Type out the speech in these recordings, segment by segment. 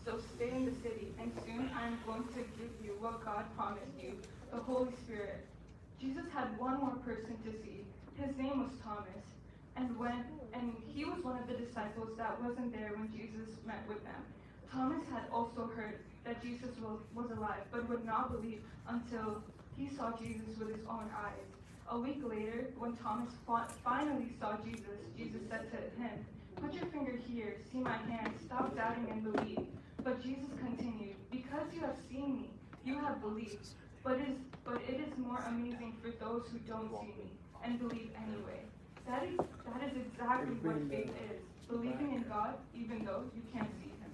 So stay in the city, and soon I am going to give you what God promised you, the Holy Spirit." Jesus had one more person to see. His name was Thomas. And he was one of the disciples that wasn't there when Jesus met with them. Thomas had also heard that Jesus was alive, but would not believe until he saw Jesus with his own eyes. A week later, when Thomas finally saw Jesus, Jesus said to him, "Put your finger here, see my hands, stop doubting and believe." But Jesus continued, "Because you have seen me, you have believed. But it is more amazing for those who don't see me and believe anyway." That is exactly what faith is, believing in God even though you can't see him.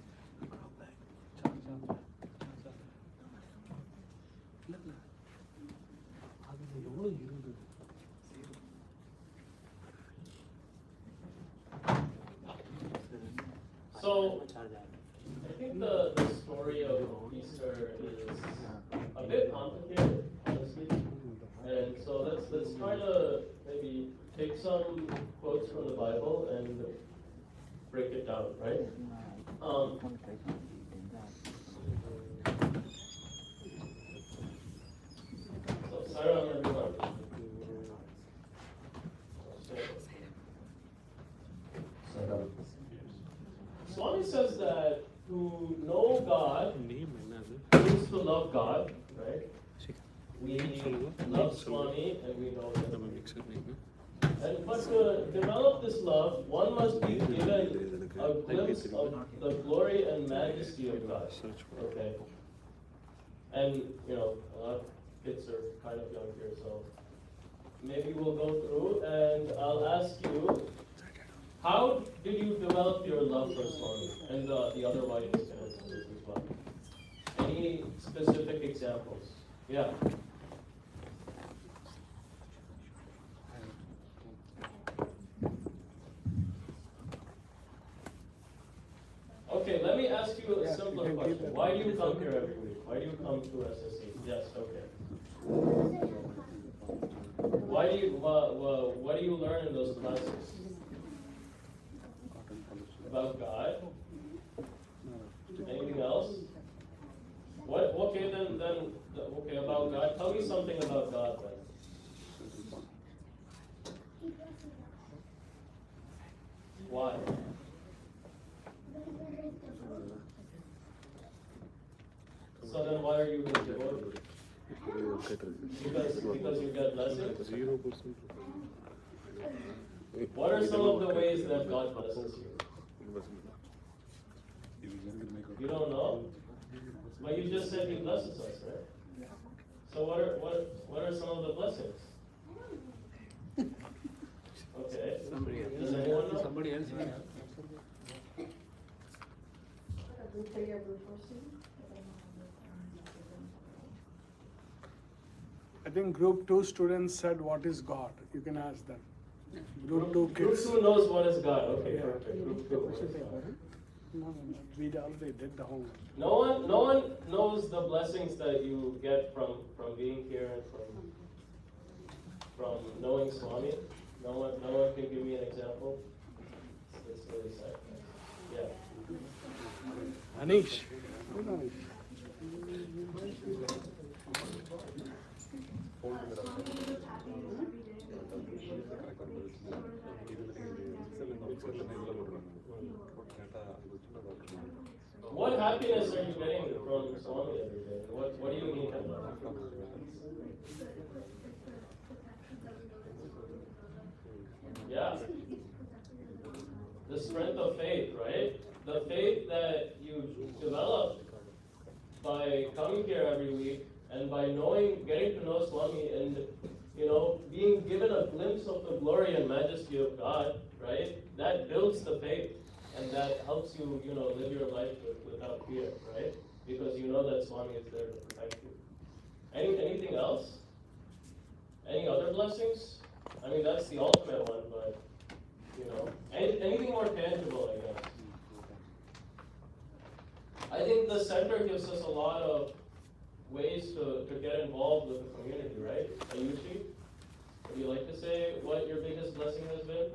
So, I think the story of Easter is a bit complicated, honestly. And so let's try to maybe take some quotes from the Bible and break it down, right? So, Sarah, everyone. Swami says that to know God means to love God, right? We love Swami and we know Him. But to develop this love, one must be given a glimpse of the glory and majesty of God. Okay. And a lot of kids are kind of young here, so maybe we'll go through and I'll ask you, how did you develop your love for Swami? And the other wives can answer this as well. Any specific examples? Yeah. Okay, let me ask you a simpler question. Why do you come here every week? Why do you come to SSC? Yes, okay. What do you learn in those classes? About God? Anything else? What? Okay, then okay, about God. Tell me something about God then. Why? So then why are you devoted? Because you get blessings? What are some of the ways that God blesses you? You don't know? But you just said He blesses us, right? So what are some of the blessings? Okay. Does anyone know? Somebody else. I think group 2 students said, "What is God?" You can ask them. Group 2 Group kids. 2 knows what is God. Okay, Yeah. perfect. Group 2. No, we already did the homework. No one knows the blessings that you get from being here and from knowing Swami. No one can give me an example. It's really sad. Yeah. Anish. Good Anish. What happiness are you getting from Swami every day? What do you mean? Yeah. The strength of faith, right? The faith that you develop by coming here every week and by getting to know Swami and being given a glimpse of the glory and majesty of God, right? That builds the faith and that helps you, live your life without fear, right? Because you know that Swami is there to protect you. Anything else? Any other blessings? I mean, that's the ultimate one, but anything more tangible, I guess. I think the center gives us a lot of ways to get involved with the community, right? Ayushi, would you like to say what your biggest blessing has been?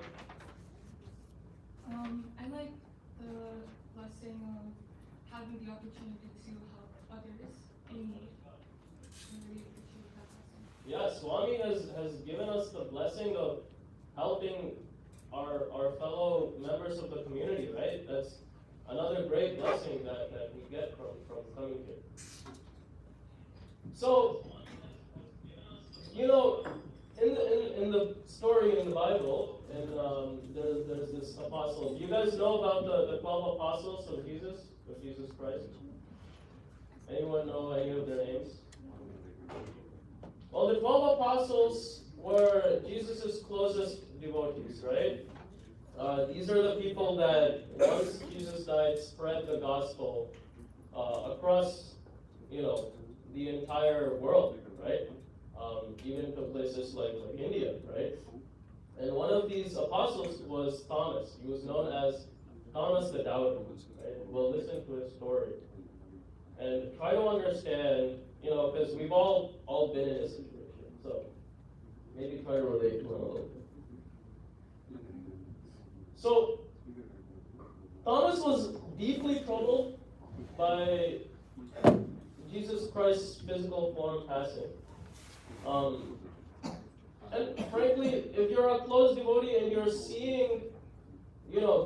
I like the blessing of having the Yeah, Swami has given us the blessing of helping our fellow members of the community, right? That's another great blessing that we get from coming here. So, you know, in the story in the Bible, and there's this apostle. Do you guys know about the 12 apostles of Jesus Christ? Anyone know any of their names? Well, the 12 apostles were Jesus' closest devotees, right? These are the people that once Jesus died, spread the gospel across, the entire world, right? Even to places like India, right? And one of these apostles was Thomas. He was known as Thomas the Doubter, right? We'll listen to his story and try to understand, because we've all been in this situation, so maybe try to relate to him a little bit. So, Thomas was deeply troubled by Jesus Christ's physical form passing. And frankly, if you're a close devotee and you're seeing,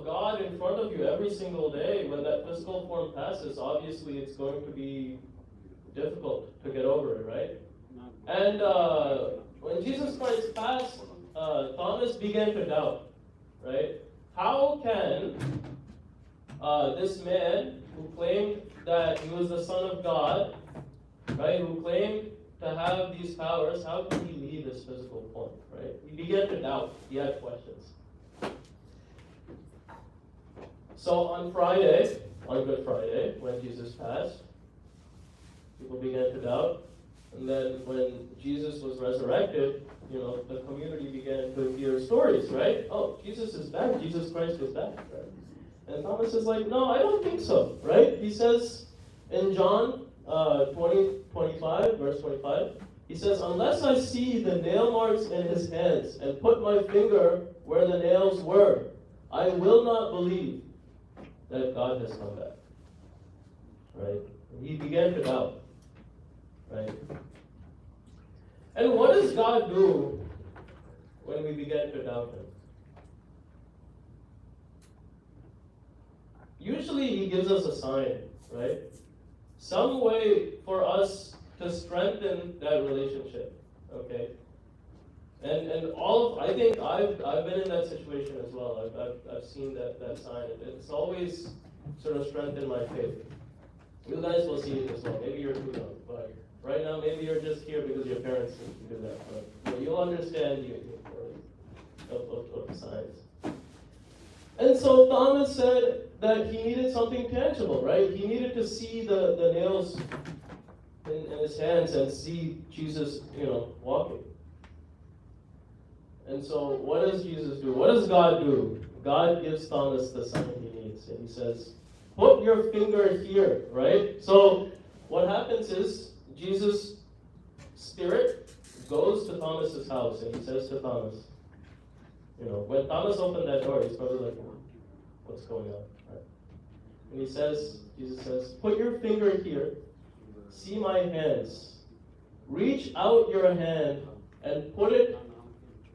God in front of you every single day, when that physical form passes, obviously it's going to be difficult to get over it, right? And when Jesus Christ passed, Thomas began to doubt, right? How can this man who claimed that he was the Son of God, right, who claimed to have these powers, how can he leave this physical form, right? He began to doubt. He had questions. So on Good Friday, when Jesus passed, people began to doubt. And then when Jesus was resurrected, the community began to hear stories, right? Oh, Jesus is back. Jesus Christ is back, right? And Thomas is like, no, I don't think so, right? He says in John 20:25, verse 25, he says, unless I see the nail marks in his hands and put my finger where the nails were, I will not believe that God has come back, right? And he began to doubt, right? And what does God do when we begin to doubt him? Usually he gives us a sign, right? Some way for us to strengthen that relationship, okay? And I think I've been in that situation as well. I've seen that sign. It's always sort of strengthened my faith. You guys will see it as well. Maybe you're too young, but right now maybe you're just here because your parents do that. But you'll understand the importance of the signs. And so Thomas said that he needed something tangible, right? He needed to see the nails in his hands and see Jesus, walking. And so what does Jesus do? What does God do? God gives Thomas the sign he needs. And he says, put your finger here, right? So what happens is Jesus' spirit goes to Thomas's house and he says to Thomas, when Thomas opened that door, he's probably like, what's going on? Right? And Jesus says, put your finger here, see my hands, reach out your hand and put it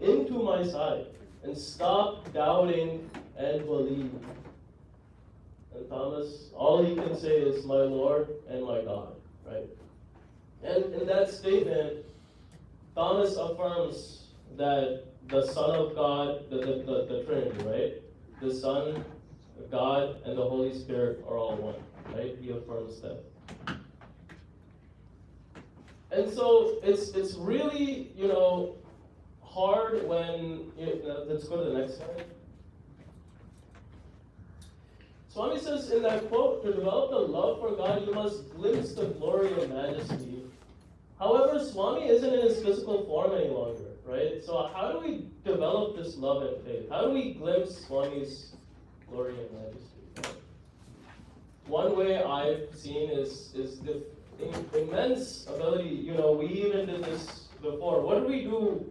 into my side, and stop doubting and believe. And Thomas, all he can say is, my Lord and my God, right? And in that statement, Thomas affirms that the Son of God, the Trinity, right? The Son, God, and the Holy Spirit are all one, right? He affirms that. And so it's really, hard when, let's go to the next slide. Swami says in that quote, to develop the love for God, you must glimpse the glory and majesty. However, Swami isn't in his physical form any longer, right? So how do we develop this love and faith? How do we glimpse Swami's glory and majesty? One way I've seen is the immense ability, we even did this before. What did we do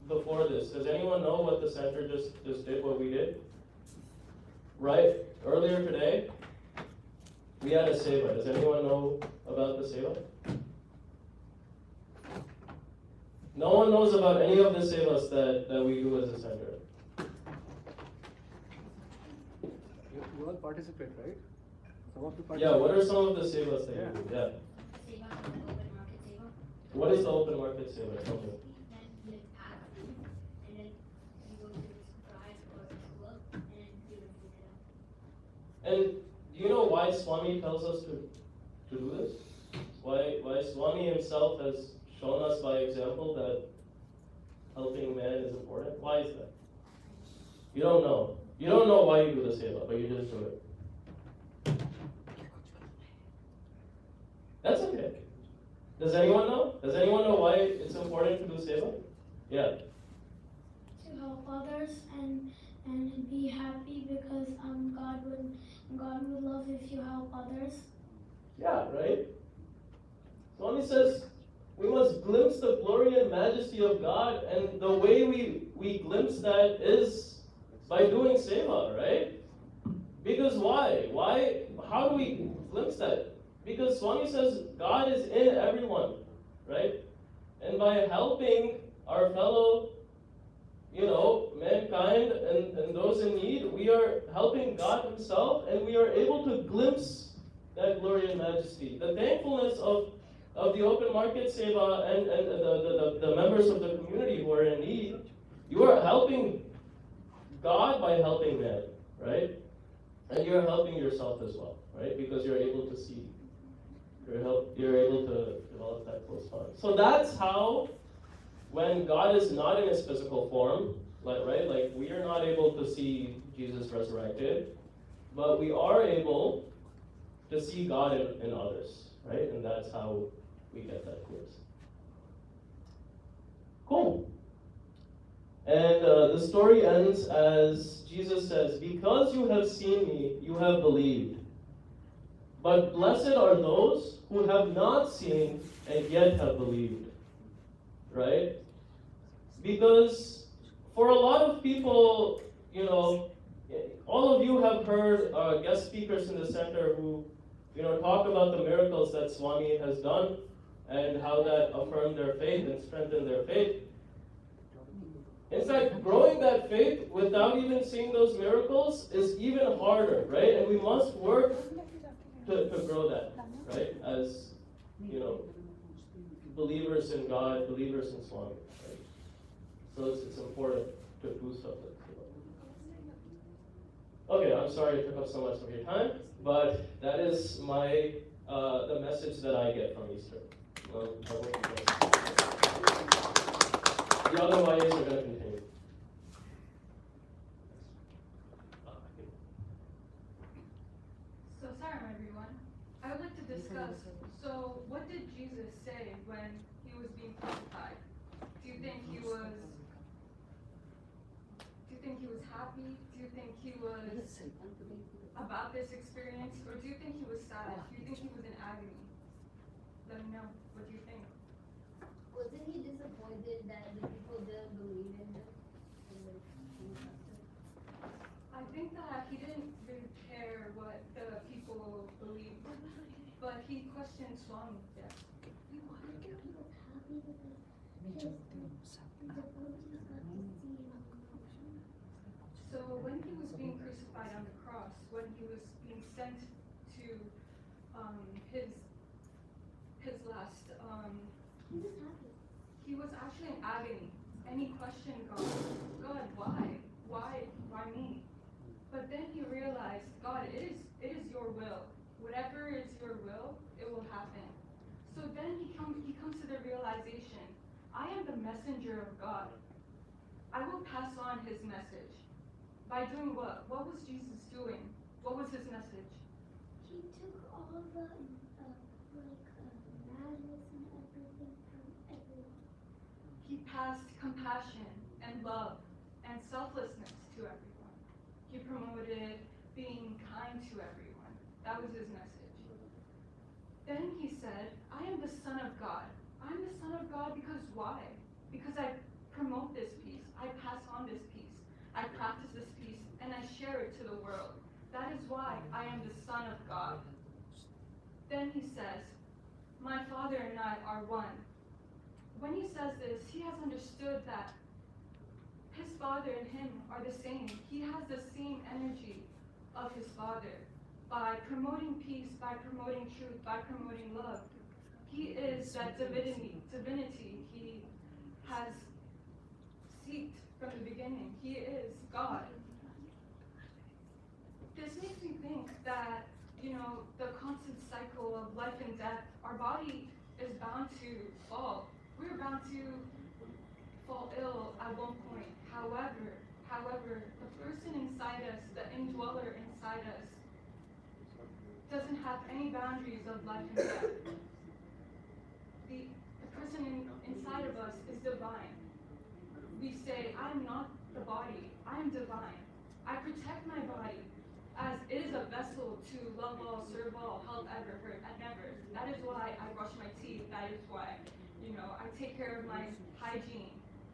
before this? Does anyone know what the center just did, what we did? Right? Earlier today, we had a seva. Does anyone know about the seva? No one knows about any of the sevas that we do as a center. You all participate, right? Some of the Yeah, what are some of the sevas that Yeah. you do? Yeah. Seva, the open market seva. What is the open market seva? Okay. Then let's ask them, and then we go to this price or this work, and then we will pick it up. And do you know why Swami tells us to do this? Why Swami himself has shown us by example that helping man is important? Why is that? You don't know. You don't know why you do the seva, but you just do it. That's okay. Does anyone know? Does anyone know why it's important to do seva? Yeah. To help others and be happy because God would love if you help others. Yeah, right? Swami says we must glimpse the glory and majesty of God, and the way we glimpse that is by doing seva, right? Because why? How do we glimpse that? Because Swami says God is in everyone, right? And by helping our fellow, mankind and those in need, we are helping God himself, and we are able to glimpse that glory and majesty. The thankfulness of the open market seva and the members of the community who are in need, you are helping God by helping man, right? And you're helping yourself as well, right? Because you're able to see. You're able to develop that close bond. So that's how, when God is not in his physical form, like we are not able to see Jesus resurrected, but we are able to see God in others, right? And that's how we get that glimpse. Cool. And the story ends as Jesus says, "Because you have seen me, you have believed. But blessed are those who have not seen and yet have believed." Right? Because for a lot of people, all of you have heard guest speakers in the center who, talk about the miracles that Swami has done and how that affirmed their faith and strengthened their faith. In fact, growing that faith without even seeing those miracles is even harder, right? And we must work to grow that, right? As, believers in God, believers in Swami, right? So it's important to boost up that. Okay, I'm sorry I took up so much of your time, but that is my the message that I get from Easter. Well, I hope you guys. The other YAs are going to continue. So, Saram, everyone, I would like to discuss, so what did Jesus say when he was being crucified? Do you think he was happy? Do you think he was about this experience? Or do you think he was sad? Do you think he was in agony? Let me know. What do you think? Wasn't he disappointed that the people didn't believe in him? I think that he didn't really care what the people believed, but he questioned Swami. Yeah. He was happy because So when he was being crucified on the cross, when he was being sent to his last, he was actually in agony, and he questioned God, why me? But then he realized, God, it is your will. Whatever is your will, it will happen. So then he comes to the realization, I am the messenger of God. I will pass on his message. By doing what? What was Jesus doing? What was his message? he took all the madness and everything from everyone. He passed compassion and love and selflessness to everyone. He promoted being kind to everyone. That was his message. Then he said, I am the Son of God. I'm the Son of God because why? Because I promote this peace. I pass on this peace. I practice this peace and I share it to the world. That is why I am the Son of God. Then he says, my Father and I are one. when he says this, he has understood that his Father and him are the same. He has the same energy of his Father by promoting peace, by promoting truth, by promoting love. He is that divinity. He has seeked from the beginning. He is God. This makes me think that, the constant cycle of life and death, our body is bound to fall. We're bound to fall ill at one point. However, the person inside us, the indweller inside us, doesn't have any boundaries of life and death. The person inside of us is divine. We say, I am not the body, I am divine. I protect my body as it is a vessel to love all, serve all, help ever, hurt and never. That is why I brush my teeth. That is why, I take care of my hygiene.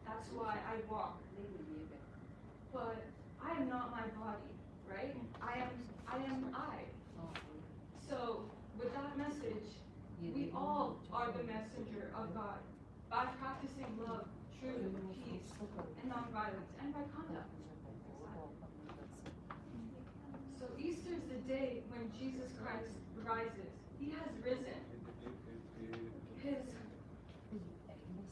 That's why I walk. But I am not my body, right? I am I. So with that message, we all are the messenger of God by practicing love, truth, peace, and nonviolence, and by conduct. So Easter is the day when Jesus Christ rises. He has risen.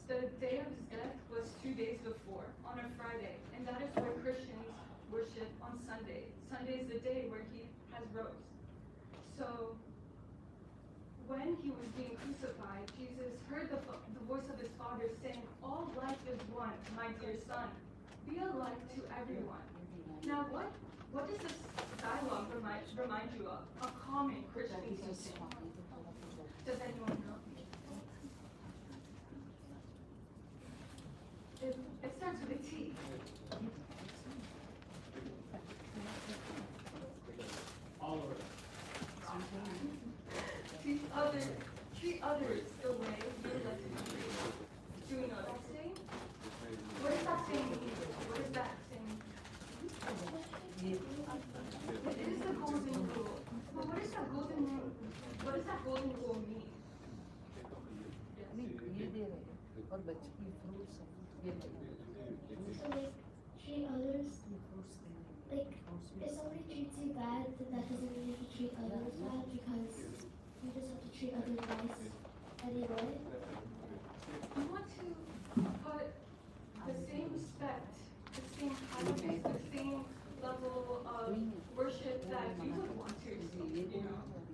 The day of his death was 2 days before, on a Friday, and that is where Christians worship on Sunday. Sunday is the day where he has rose. So when he was being crucified, Jesus heard the voice of his Father saying, all life is one, my dear son. Be a light to everyone. Now what does this dialogue remind you of? A common Christian teaching. Does anyone know? It starts with a T. All over. Treat others the way you would like to be treated. Do you know that saying? What does that saying mean? What is that saying? It is the golden rule. But what does that golden rule mean? So like treat others like if somebody treats you bad, then that doesn't mean you have to treat others bad because you just have to treat others nice anyway. You want to put the same respect, the same kindness, the same level of worship that you would want to receive,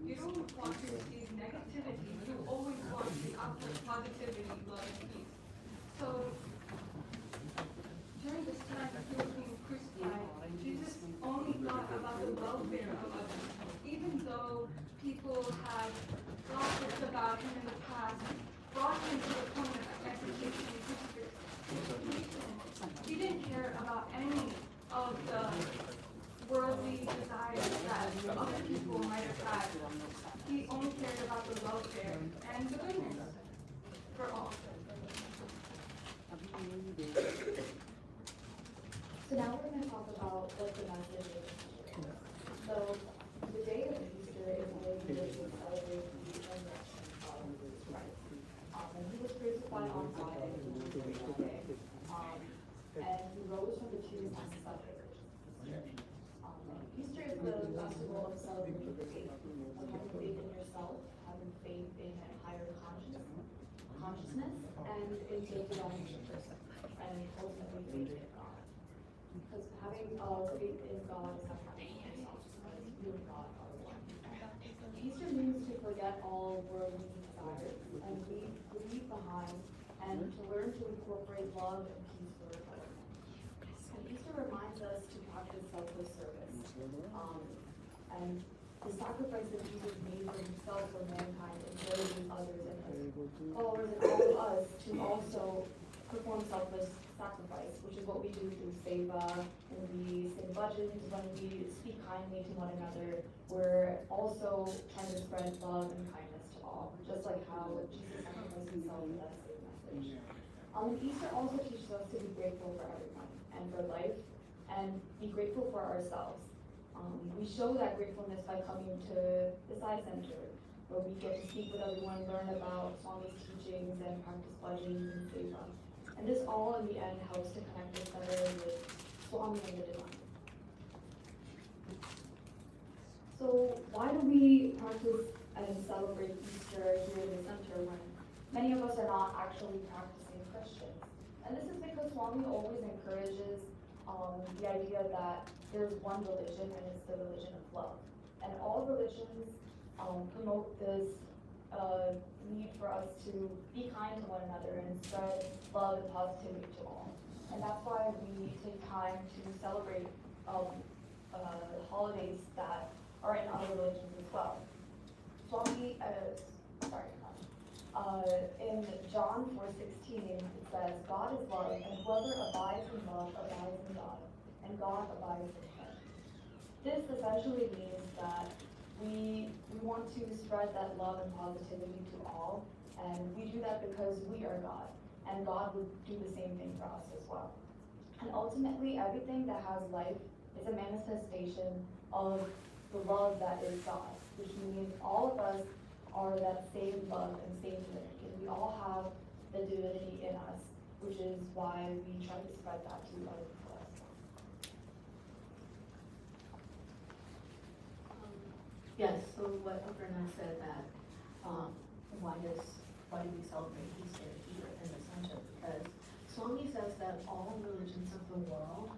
You don't want to receive negativity. You always want the output positivity, love, and peace. So during this time that he was being crucified, Jesus only thought about the welfare of others. Even though people had gossiped about him in the past, brought him to the point of execution and crucifixion, he didn't care about any of the worldly desires that other people might have had. He only cared about the welfare and the goodness for all. So now we're going to talk about what the message is. So the day of Easter is a day in which we celebrate the resurrection of Jesus Christ. And he was crucified on Friday, Monday, and he rose from the tomb on Sunday, which is Easter. Easter is the festival of celebrating faith, of having faith in yourself, having faith in a higher consciousness, and in taking on a person, and ultimately faith in God. Because having faith in God is having faith in yourself, because you and God are one. Easter means to forget all worldly desires and leave behind, and to learn to incorporate love and peace for everyone. And Easter reminds us to practice selfless service, and the sacrifice that Jesus made for himself for mankind encourages others and his followers and all of us to also perform selfless sacrifice, which is what we do through Seva, when we sing bhajans, when we speak kindly to one another. We're also trying to spread love and kindness to all, just like how Jesus sacrificed himself for that same message. Easter also teaches us to be grateful for everyone and for life, and be grateful for ourselves. We show that gratefulness by coming to the Sai Center, where we get to speak with everyone, learn about Swami's teachings, and practice blessings and seva. And this all in the end helps to connect us better with Swami and the Divine. So why do we practice and celebrate Easter here in the center when many of us are not actually practicing Christians? And this is because Swami always encourages the idea that there's one religion and it's the religion of love. And all religions promote this need for us to be kind to one another and spread love and positivity to all. And that's why we take time to celebrate holidays that are in other religions as well. Swami, in John 4:16, it says, God is love, and whoever abides in love abides in God, and God abides in him. This essentially means that we want to spread that love and positivity to all, and we do that because we are God, and God would do the same thing for us as well. And ultimately, everything that has life is a manifestation of the love that is God, which means all of us are that same love and same divinity. And we all have the divinity in us, which is why we try to spread that to other people as well. Yes, so what Aparna said that why do we celebrate Easter here in the center? Because Swami says that all religions of the world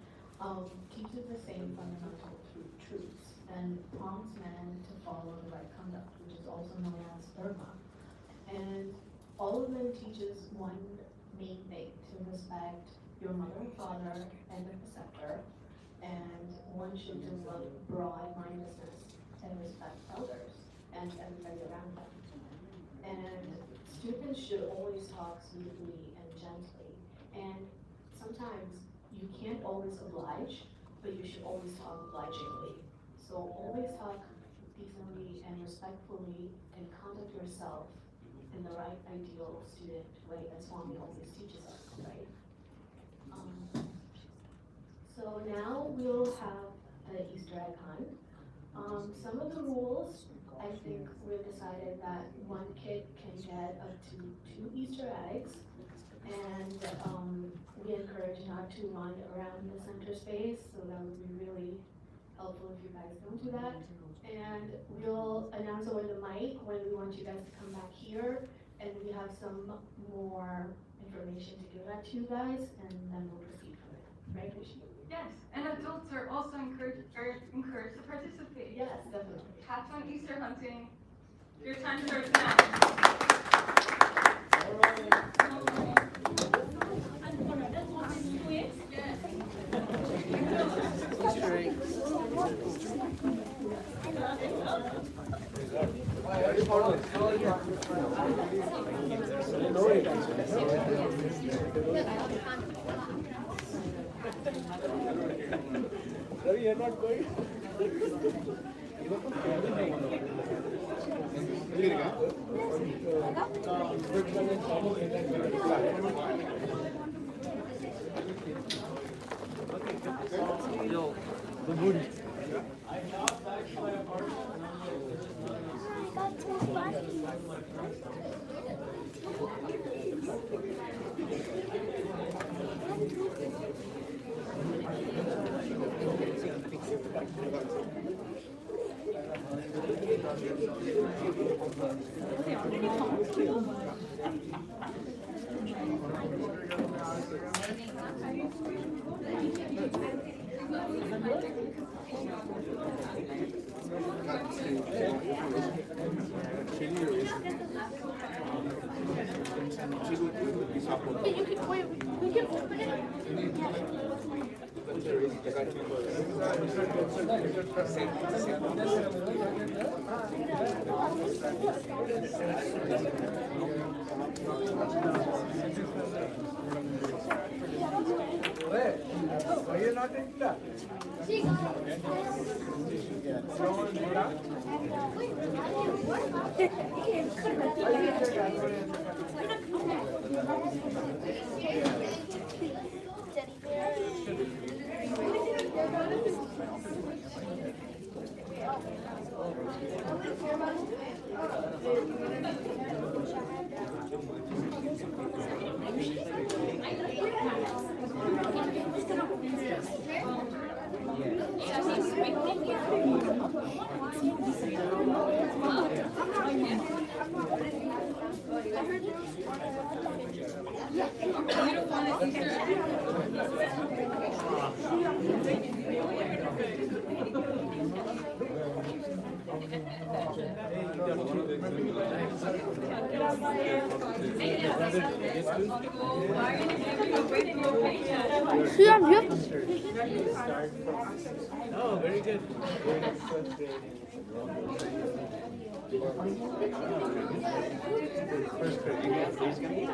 teaches the same fundamental truths and prompts man to follow the right conduct, which is also known as dharma. And all of them teaches one main thing, to respect your mother and father and the preceptor, and one should develop broad-mindedness and respect elders and everybody around them. And students should always talk sweetly and gently. And sometimes you can't always oblige, but you should always talk obligingly. So always talk decently and respectfully and conduct yourself in the right ideal student way that Swami always teaches us, right? So now we'll have the Easter egg hunt. Some of the rules, I think we've decided that one kid can get up to 2 Easter eggs, and we encourage not to run around the center space, so that would be really helpful if you guys don't do that. And we'll announce over the mic when we want you guys to come back here, and we have some more information to give that to you guys, and then we'll proceed from there. Right, Rishi? Yes, and adults are also encouraged to participate. Yes, definitely. Have fun Easter hunting. Your time starts now. Ravi, you're not going? Yo, good morning. Why are you not in class? See, I'm here. Oh, very good. First grade.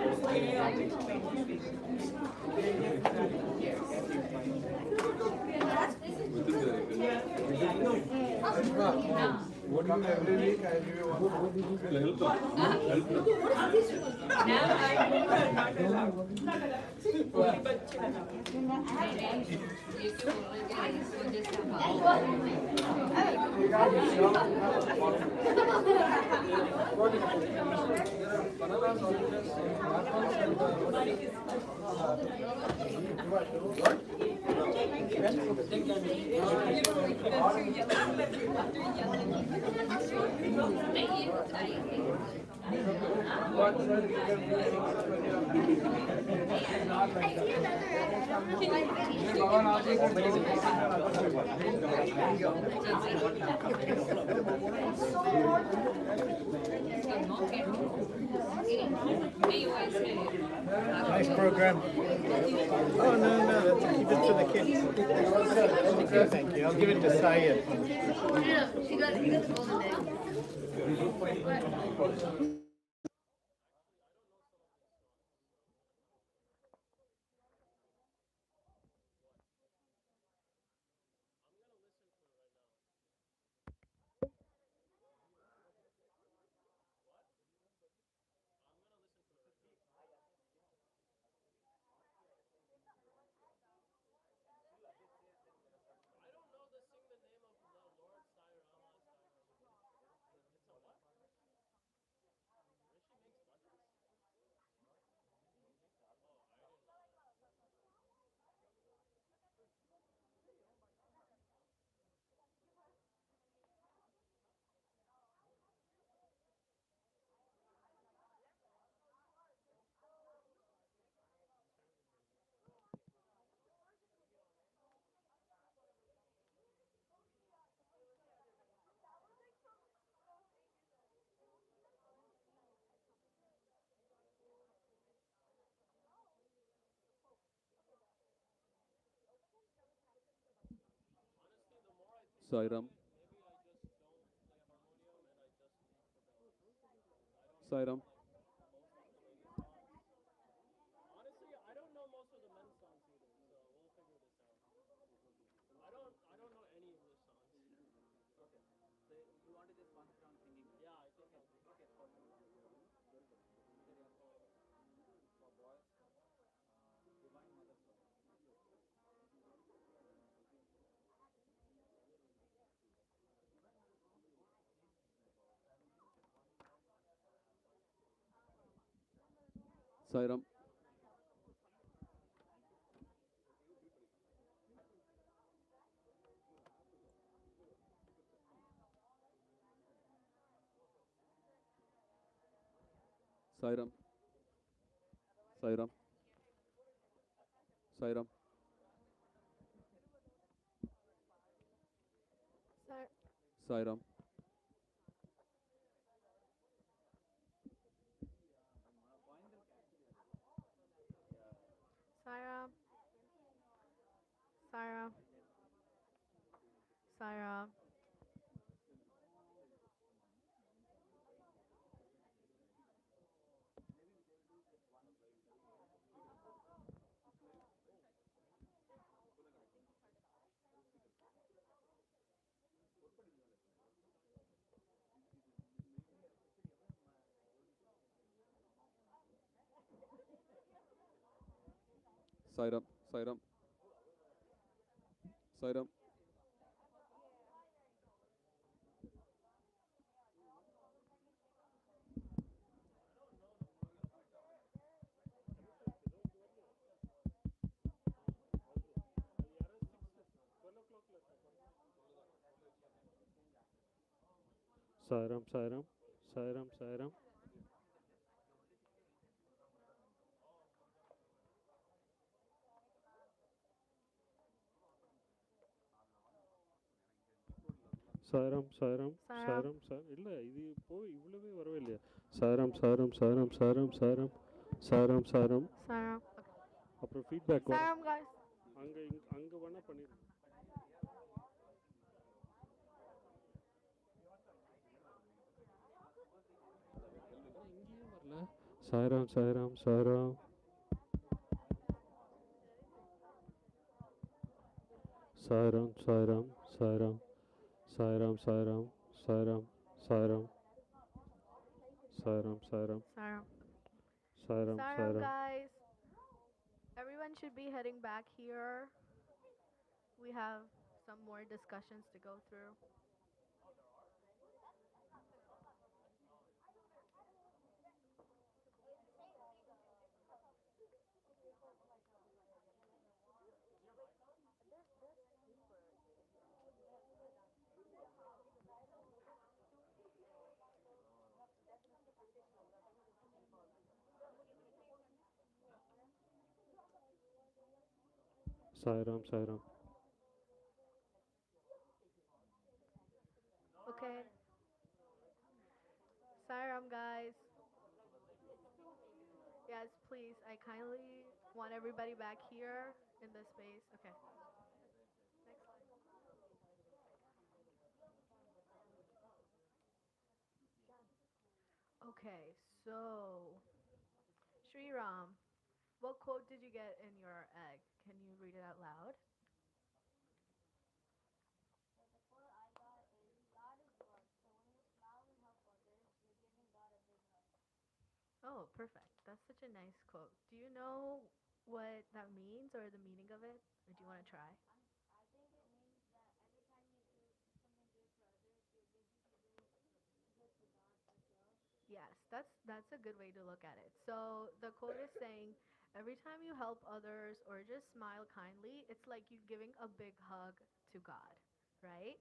Come every week, I give you one. Nice program. Oh, no, that's, keep it to the kids. Okay, thank you. I'll give it to Sai. He got the golden egg. Sairam. Sairam. Sairam. Sairam. Sairam. Sairam. Sairam. Sairam. Sairam. Sairam. Sairam. Sairam. Sairam. Sairam, Sairam, Sairam, Sairam. Sairam, Sairam, Sairam, Sairam. இல்லை இது போய் இவ்வளவே வரவே இல்லையா Sairam, Sairam, Sairam, Sairam, Sairam, Sairam, Sairam. Saram. அப்புறம் feedback வரும் Saram, guys. அங்கே வேணால் பண்ணிடுங்க இங்கேயும் வரல Sairam, Sairam, Sairam. Sairam, Sairam, Sairam, Sairam, Sairam, Sairam, Sairam, Sairam, Sairam, Saram. Sairam, Saram, Sairam. guys. Everyone should be heading back here. We have some more discussions to go through. Sairam, Sairam. Okay. Saram, guys. Yes, please. I kindly want everybody back here in this space. Okay. Next slide. Okay, so Sri Ram, what quote did you get in your egg? Can you read it out loud? The quote I got is God is love. So when you smile and help others, you're giving God a big hug. Oh, perfect. That's such a nice quote. Do you know what that means or the meaning of it? Or do you want to try? I think it means that every time you do something good for others, you're basically doing good for God as well. Yes, that's a good way to look at it. So the quote is saying every time you help others or just smile kindly, it's like you giving a big hug to God, right?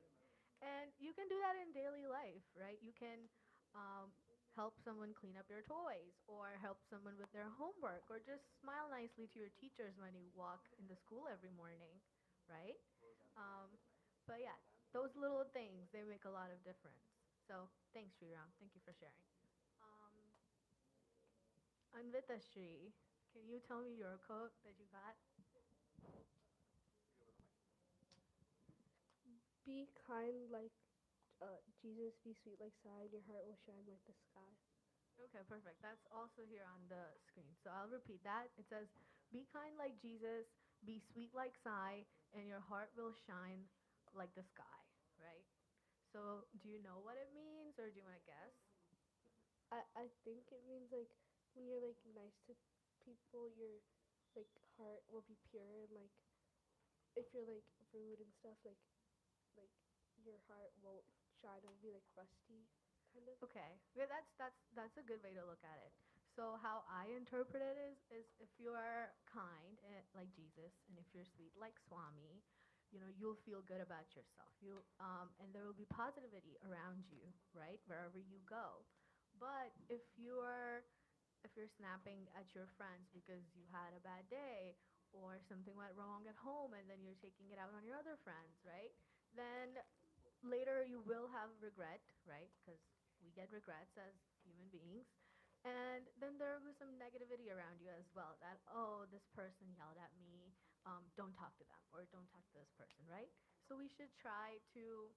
And you can do that in daily life, right? You can um, help someone clean up your toys or help someone with their homework or just smile nicely to your teachers when you walk in the school every morning, right? Um, but yeah, those little things, they make a lot of difference. So thanks, Sriram. Thank you for sharing. Anvita Shri, can you tell me your quote that you got? Be kind like Jesus, be sweet like Sai, and your heart will shine like the sky. Okay, perfect. That's also here on the screen. So I'll repeat that. It says, be kind like Jesus, be sweet like Sai, and your heart will shine like the sky, right? So do you know what it means or do you want to guess? I think it means like when you're like nice to people, your like heart will be pure, and like if you're like rude and stuff, like your heart won't shine. It'll be like rusty, kind of. Okay, yeah, that's a good way to look at it. So how I interpret it is if you are kind like Jesus, and if you're sweet like Swami, you know you'll feel good about yourself. You and there will be positivity around you, right, wherever you go. But if you're snapping at your friends because you had a bad day or something went wrong at home and then you're taking it out on your other friends, right? Then later you will have regret, right? Because we get regrets as human beings. And then there will be some negativity around you as well that, oh, this person yelled at me, don't talk to them or don't talk to this person, right? So we should try to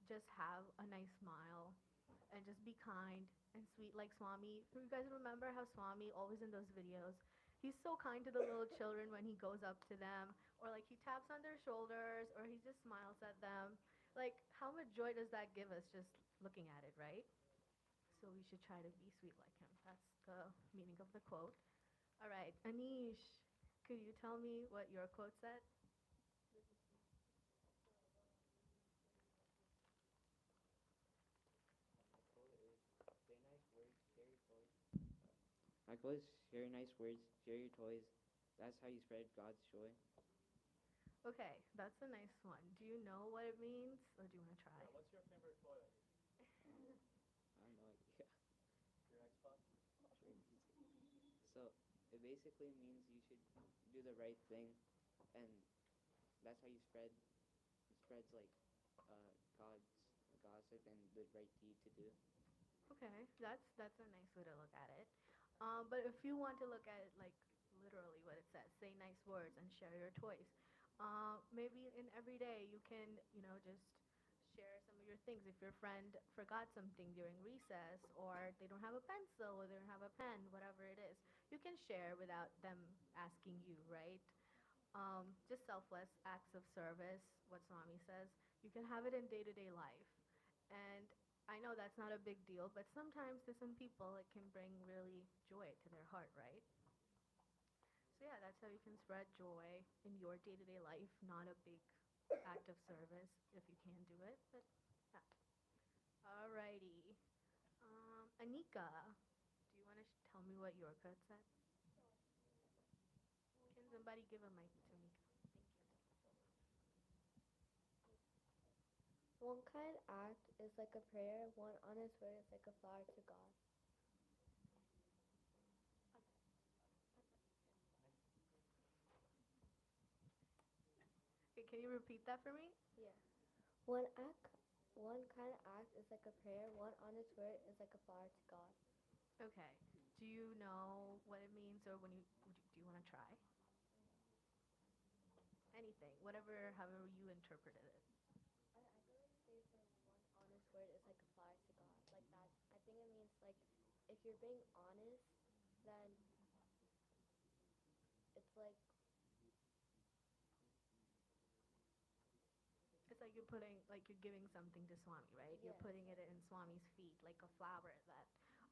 just have a nice smile and just be kind and sweet like Swami. You guys remember how Swami always in those videos, he's so kind to the little children when he goes up to them or like he taps on their shoulders or he just smiles at them. Like how much joy does that give us just looking at it, right? So we should try to be sweet like him. That's the meaning of the quote. All right, Anish, could you tell me what your quote said? My goal is share nice words, share your toys. That's how you spread God's joy. Okay, that's a nice one. Do you know what it means or do you want to try? What's your favorite toy? So it basically means you should do the right thing, and that's how you spreads like God's gossip and the right deed to do. Okay, that's a nice way to look at it. But if you want to look at it like literally what it says, say nice words and share your toys. Maybe in every day you can, just share some of your things. If your friend forgot something during recess, or they don't have a pencil, or they don't have a pen, whatever it is, you can share without them asking you, right? Just selfless acts of service, what Swami says. You can have it in day-to-day life. And I know that's not a big deal, but sometimes to some people it can bring really joy to their heart, right? So yeah, that's how you can spread joy in your day-to-day life. Not a big act of service if you can do it, but yeah. Alrighty. Anika, do you want to tell me what your code said? Can somebody give a mic to Anika? One kind act is like a prayer, one honest word is like a flower to God. Okay, can you repeat that for me? Yeah. One kind act is like a prayer, one honest word is like a flower to God. Okay. Do you know what it means, or do you want to try? Anything, whatever, however you interpreted it. I believe they say one honest word is like a flower to God. Like that. I think it means like if you're being honest, then it's like It's like you're giving something to Swami, right? Yeah. You're putting it in Swami's feet, like a flower that,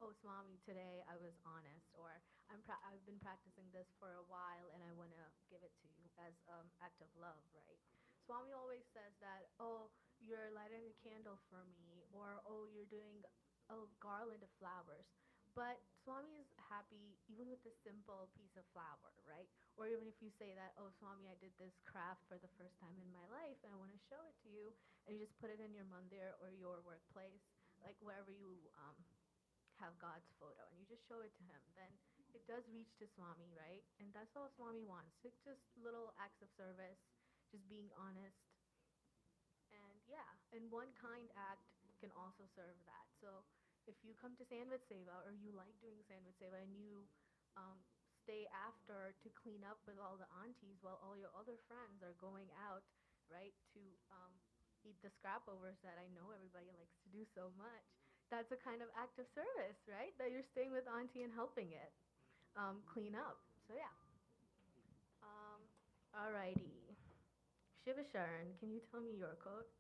oh, Swami, today I was honest, or I've been practicing this for a while and I want to give it to you as act of love, right? Swami always says that, oh, you're lighting a candle for me, or oh, you're doing a garland of flowers. But Swami is happy even with a simple piece of flower, right? Or even if you say that, oh, Swami, I did this craft for the first time in my life and I want to show it to you, and you just put it in your mandir or your workplace, like wherever you have God's photo, and you just show it to him, then it does reach to Swami, right? And that's all Swami wants. It's just little acts of service, just being honest. And yeah, and one kind act can also serve that. So if you come to Sandwich Seva, or you like doing Sandwich Seva, and you um, stay after to clean up with all the aunties while all your other friends are going out, right, to eat the scrapovers that I know everybody likes to do so much, that's a kind of act of service, right? That you're staying with auntie and helping it clean up. So yeah. Alrighty. Shiva Sharan, can you tell me your quote?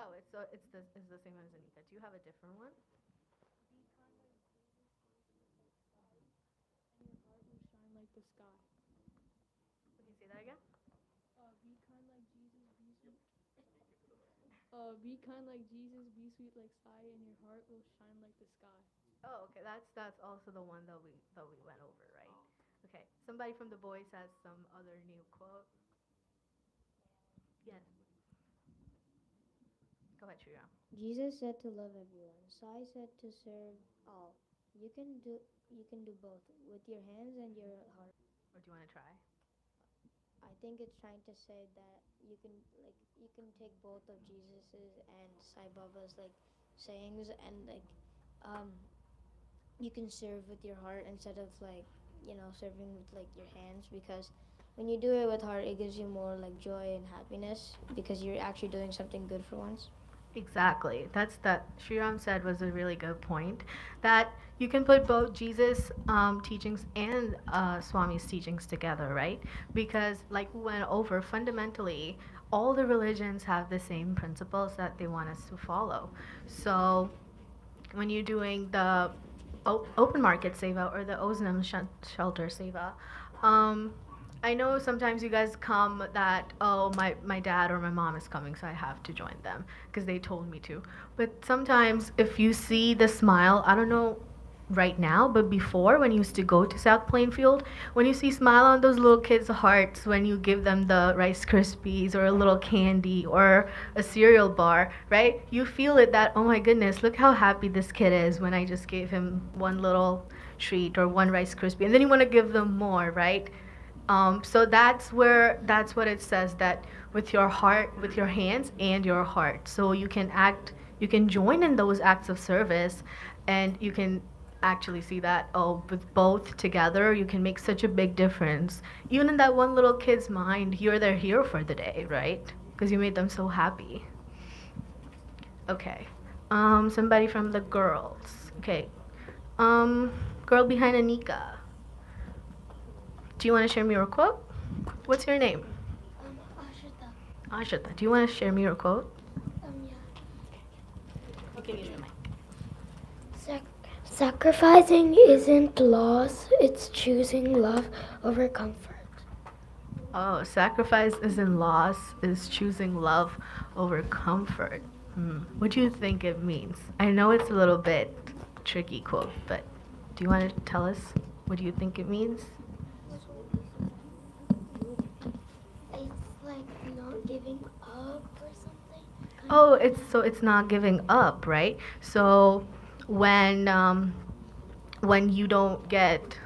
Oh, it's the same as Anika. Do you have a different one? Be kind like Jesus, and your heart will shine like the sky. Can you say that again? Be kind like Jesus, be sweet. Be kind like Jesus, be sweet like Sai, and your heart will shine like the sky. Oh, okay. That's also the one that we went over, right? Okay. Somebody from the boys has some other new quote. Yes. Go ahead, Shriram. Jesus said to love everyone. Sai said to serve all. You can do both with your hands and your heart. Or do you want to try? I think it's trying to say that you can take both of Jesus's and Sai Baba's sayings, and you can serve with your heart instead of serving with your hands, because when you do it with heart, it gives you more joy and happiness because you're actually doing something good for once. Exactly. That's that Sriram said was a really good point. That you can put both Jesus' teachings and Swami's teachings together, right? Because, like we went over, fundamentally, all the religions have the same principles that they want us to follow. So, when you're doing the open market seva or the Oznam shelter seva, I know sometimes you guys come that, oh, my dad or my mom is coming, so I have to join them because they told me to. But sometimes if you see the smile, I don't know right now, but before, when you used to go to South Plainfield, when you see smile on those little kids' hearts when you give them the Rice Krispies or a little candy or a cereal bar, right? You feel it that, oh my goodness, look how happy this kid is when I just gave him one little treat or one Rice Krispie, and then you want to give them more, right? So that's what it says, that with your heart, with your hands and your heart. So you can join in those acts of service, and you can actually see that, oh, with both together, you can make such a big difference. Even in that one little kid's mind, you're their hero for the day, right? Because you made them so happy. Okay. Somebody from the girls. Okay. Girl behind Anika. Do you want to share me your quote? What's your name? Ashita. Ashita. Do you want to share me your quote? Yeah. You can use the mic. Sacrificing isn't loss, it's choosing love over comfort. Oh, sacrifice isn't loss, is choosing love over comfort. What do you think it means? I know it's a little bit tricky quote, but do you want to tell us what do you think it means? It's like not giving up or something. Oh, it's not giving up, right? So when you don't get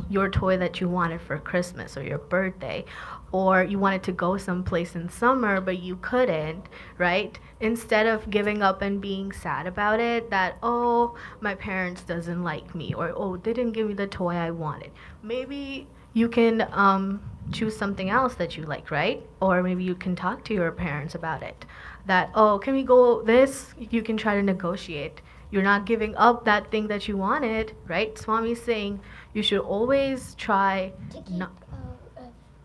your toy that you wanted for Christmas or your birthday, or you wanted to go someplace in summer but you couldn't, right? Instead of giving up and being sad about it, that, oh, my parents doesn't like me, or, oh, they didn't give me the toy I wanted, maybe you can choose something else that you like, right? Or maybe you can talk to your parents about it, that, oh, can we go this? You can try to negotiate. You're not giving up that thing that you wanted, right? Swami's saying you should always try to keep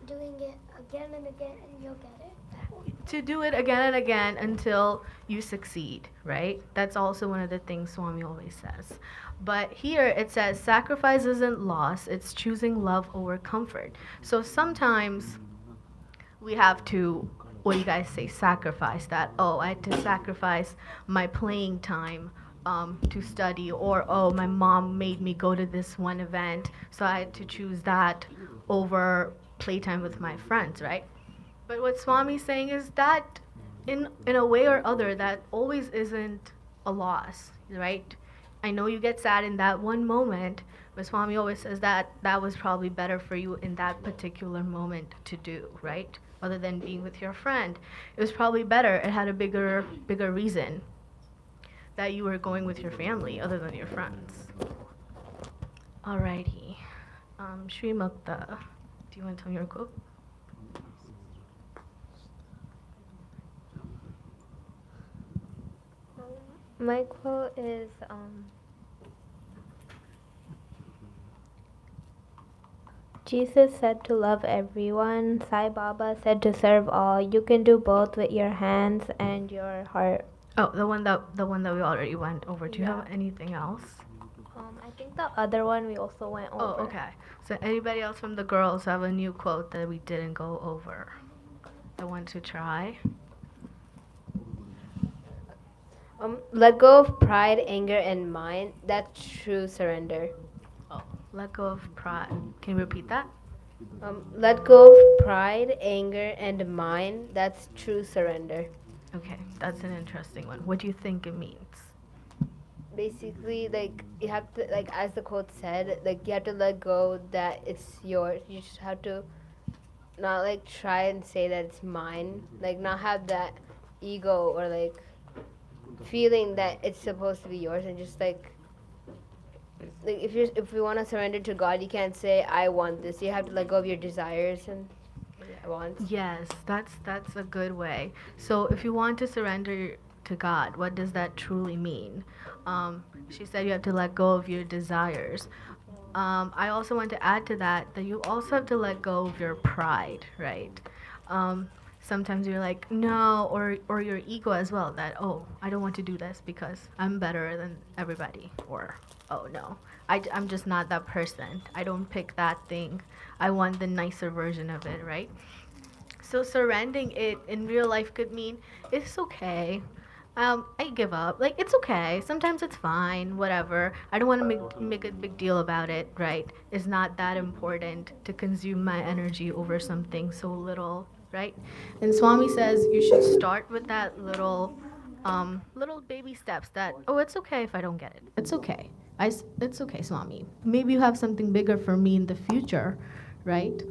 doing it again and again, and you'll get it. to do it again and again until you succeed, right? That's also one of the things Swami always says. But here it says sacrifice isn't loss, it's choosing love over comfort. So sometimes we have to, what do you guys say, sacrifice that. Oh, I had to sacrifice my playing time to study, or, oh, my mom made me go to this one event, so I had to choose that over playtime with my friends, right? But what Swami's saying is that in a way or other, that always isn't a loss, right? I know you get sad in that one moment, but Swami always says that that was probably better for you in that particular moment to do, right? Other than being with your friend. It was probably better. It had a bigger reason that you were going with your family other than your friends. Alrighty. Shri Mukta, do you want to tell me your quote? My quote is, Jesus said to love everyone. Sai Baba said to serve all. You can do both with your hands and your heart. Oh, the one that we already went over. Do you have anything else? I think the other one we also went over. Oh, okay. So anybody else from the girls have a new quote that we didn't go over? I want to try. Let go of pride, anger, and mind. That's true surrender. Oh, let go of pride. Can you repeat that? Let go of pride, anger, and mind. That's true surrender. Okay, that's an interesting one. What do you think it means? Basically, like, you have to, like, as the quote said, like, you have to let go that it's yours. You just have to not, like, try and say that it's mine. Like, not have that ego or, like, feeling that it's supposed to be yours, and just, like if you want to surrender to God, you can't say I want this. You have to let go of your desires and wants. Yes, that's a good way. So if you want to surrender to God, what does that truly mean? She said you have to let go of your desires. I also want to add to that you also have to let go of your pride, right? Sometimes you're like, no, or your ego as well, that, oh, I don't want to do this because I'm better than everybody, or, oh, no, I'm just not that person. I don't pick that thing. I want the nicer version of it, right? So surrendering it in real life could mean it's okay. I give up. Like, it's okay. Sometimes it's fine, whatever. I don't want to make a big deal about it, right? It's not that important to consume my energy over something so little, right? And Swami says you should start with that little baby steps that, oh, it's okay if I don't get it. It's okay. It's okay, Swami. Maybe you have something bigger for me in the future, right?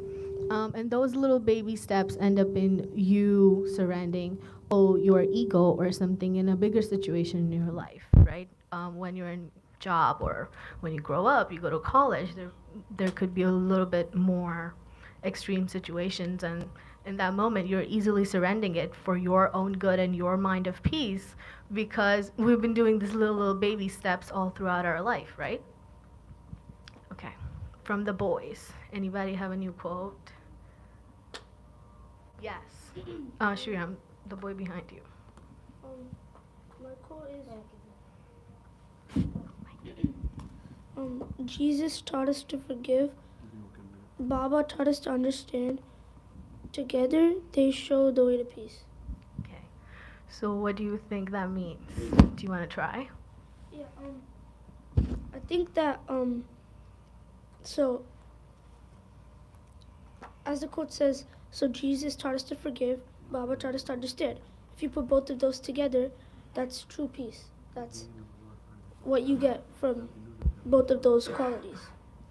And those little baby steps end up in you surrendering, oh, your ego or something in a bigger situation in your life, right? When you're in job or when you grow up, you go to college, there could be a little bit more extreme situations, and in that moment, you're easily surrendering it for your own good and your mind of peace, because we've been doing these little baby steps all throughout our life, right? Okay. From the boys, anybody have a new quote? Yes. Shriram, the boy behind you. My quote is Jesus taught us to forgive. Baba taught us to understand. Together, they show the way to peace. Okay. So what do you think that means? Do you want to try? Yeah. I think that so as the quote says, so Jesus taught us to forgive. Baba taught us to understand. If you put both of those together, that's true peace. That's what you get from both of those qualities.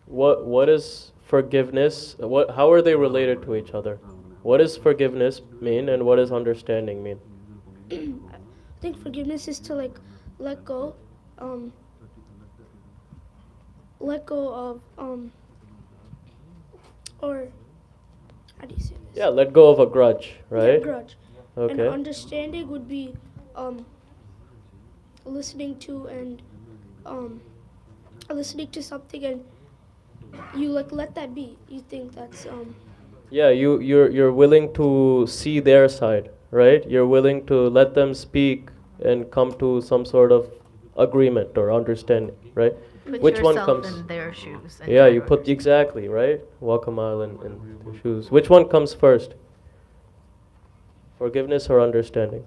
What is forgiveness? How are they related to each other? What does forgiveness mean, and what does understanding mean? I think forgiveness is to like let go, let go of or how do you say this? Yeah, let go of a grudge, right? Yeah, grudge. And Okay. understanding would be listening to and listening to something and you like let that be. You think that's Yeah, you're willing to see their side, right? You're willing to let them speak and come to some sort of agreement or understanding, right? Put Which one yourself comes? in their shoes. And Yeah, try you to put exactly, right? Walk a mile in their shoes. Which one comes first? Forgiveness or understanding?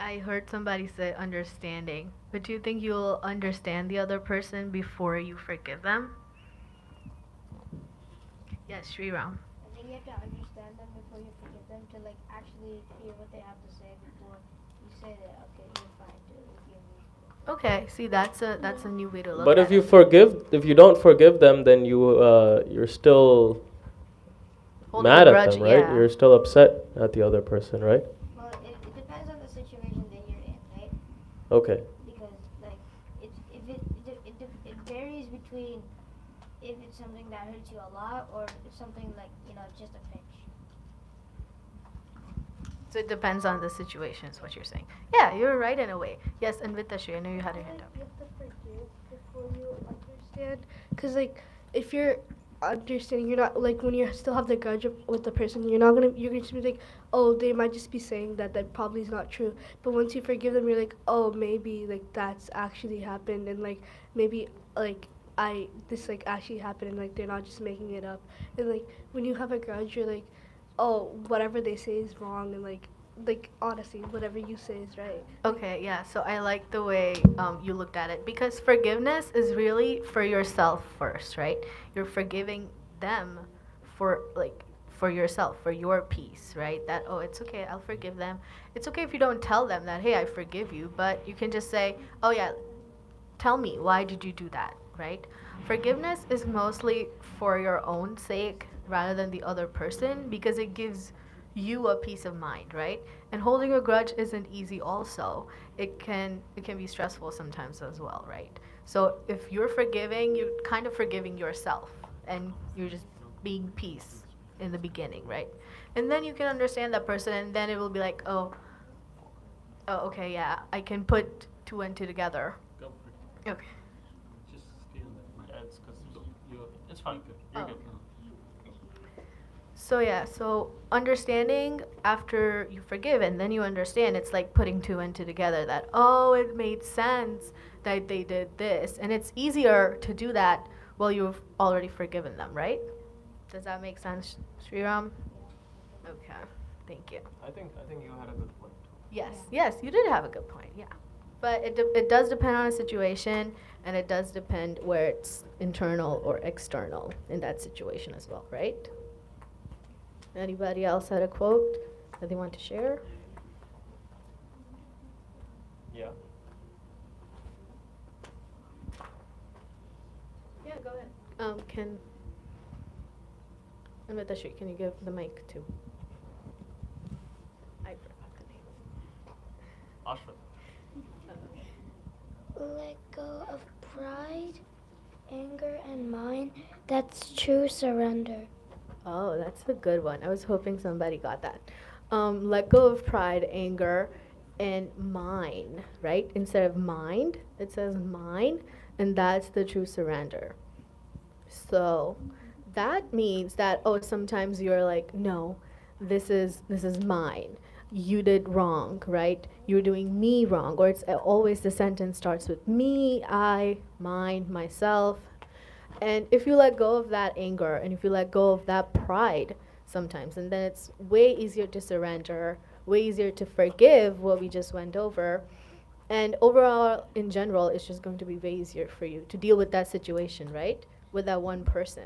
I heard somebody say understanding, but do you think you'll understand the other person before you forgive them? Yes, Sriram. I think you have to understand them before you forgive them to like actually hear what they have to say before you say that okay, you're fine to forgive me. Okay, see, that's a new way to look But at if you don't forgive them, then you're still Holding mad a at grudge, them, right? yeah. You're still upset at the other person, right? Well, it depends on the situation that you're in, right? Okay. Because like it varies between if it's something that hurts you a lot or if something like just a pinch. So it depends on the situation, is what you're saying. Yeah, you're right in a way. Yes, and with Shri, I know you had your hand up. You have to forgive before you understand. Because, like, if you're understanding, you're not, like, when you still have the grudge with the person, you're going to just be like, oh, they might just be saying that probably is not true. But once you forgive them, you're like, oh, maybe, like, that's actually happened. And, like, maybe, like, this, like, actually happened. And, like, they're not just making it up. And, like, when you have a grudge, you're like, oh, whatever they say is wrong. And, like honestly, whatever you say is right. Okay, yeah, so I like the way you looked at it, because forgiveness is really for yourself first, right? You're forgiving them for for yourself, for your peace, right? That, oh, it's okay, I'll forgive them. It's okay if you don't tell them that, hey, I forgive you, but you can just say, oh yeah, tell me, why did you do that, right? Forgiveness is mostly for your own sake rather than the other person, because it gives you a peace of mind, right? And holding a grudge isn't easy also. It can be stressful sometimes as well, right? So if you're forgiving, you're kind of forgiving yourself, and you're just being peace in the beginning, right? And then you can understand that person, and then it will be like, oh, okay, yeah, I can put two and two together. Go for it. Okay. Just stay on that. Yeah, it's fine. Good. You're good. So yeah, so understanding after you forgive and then you understand, it's like putting two and two together, that, oh, it made sense that they did this. And it's easier to do that while you've already forgiven them, right? Does that make sense, Sriram? Okay. Thank you. I think you had a good point. Yes, you did have a good point, yeah. But it does depend on a situation, and it does depend where it's internal or external in that situation as well, right? Anybody else had a quote that they want to share? Yeah. Yeah, go ahead. Amrita, can you give the mic to? I forgot the name. Ashwin. Let go of pride, anger, and mind. That's true surrender. Oh, that's a good one. I was hoping somebody got that. Let go of pride, anger, and mine, right? Instead of mind, it says mine, and that's the true surrender. So that means that, oh, sometimes you're like, no, this is mine. You did wrong, right? You're doing me wrong. Or it's always the sentence starts with me, I, mine, myself. And if you let go of that anger and if you let go of that pride sometimes, and then it's way easier to surrender, way easier to forgive what we just went over. And overall, in general, it's just going to be way easier for you to deal with that situation, right? With that one person.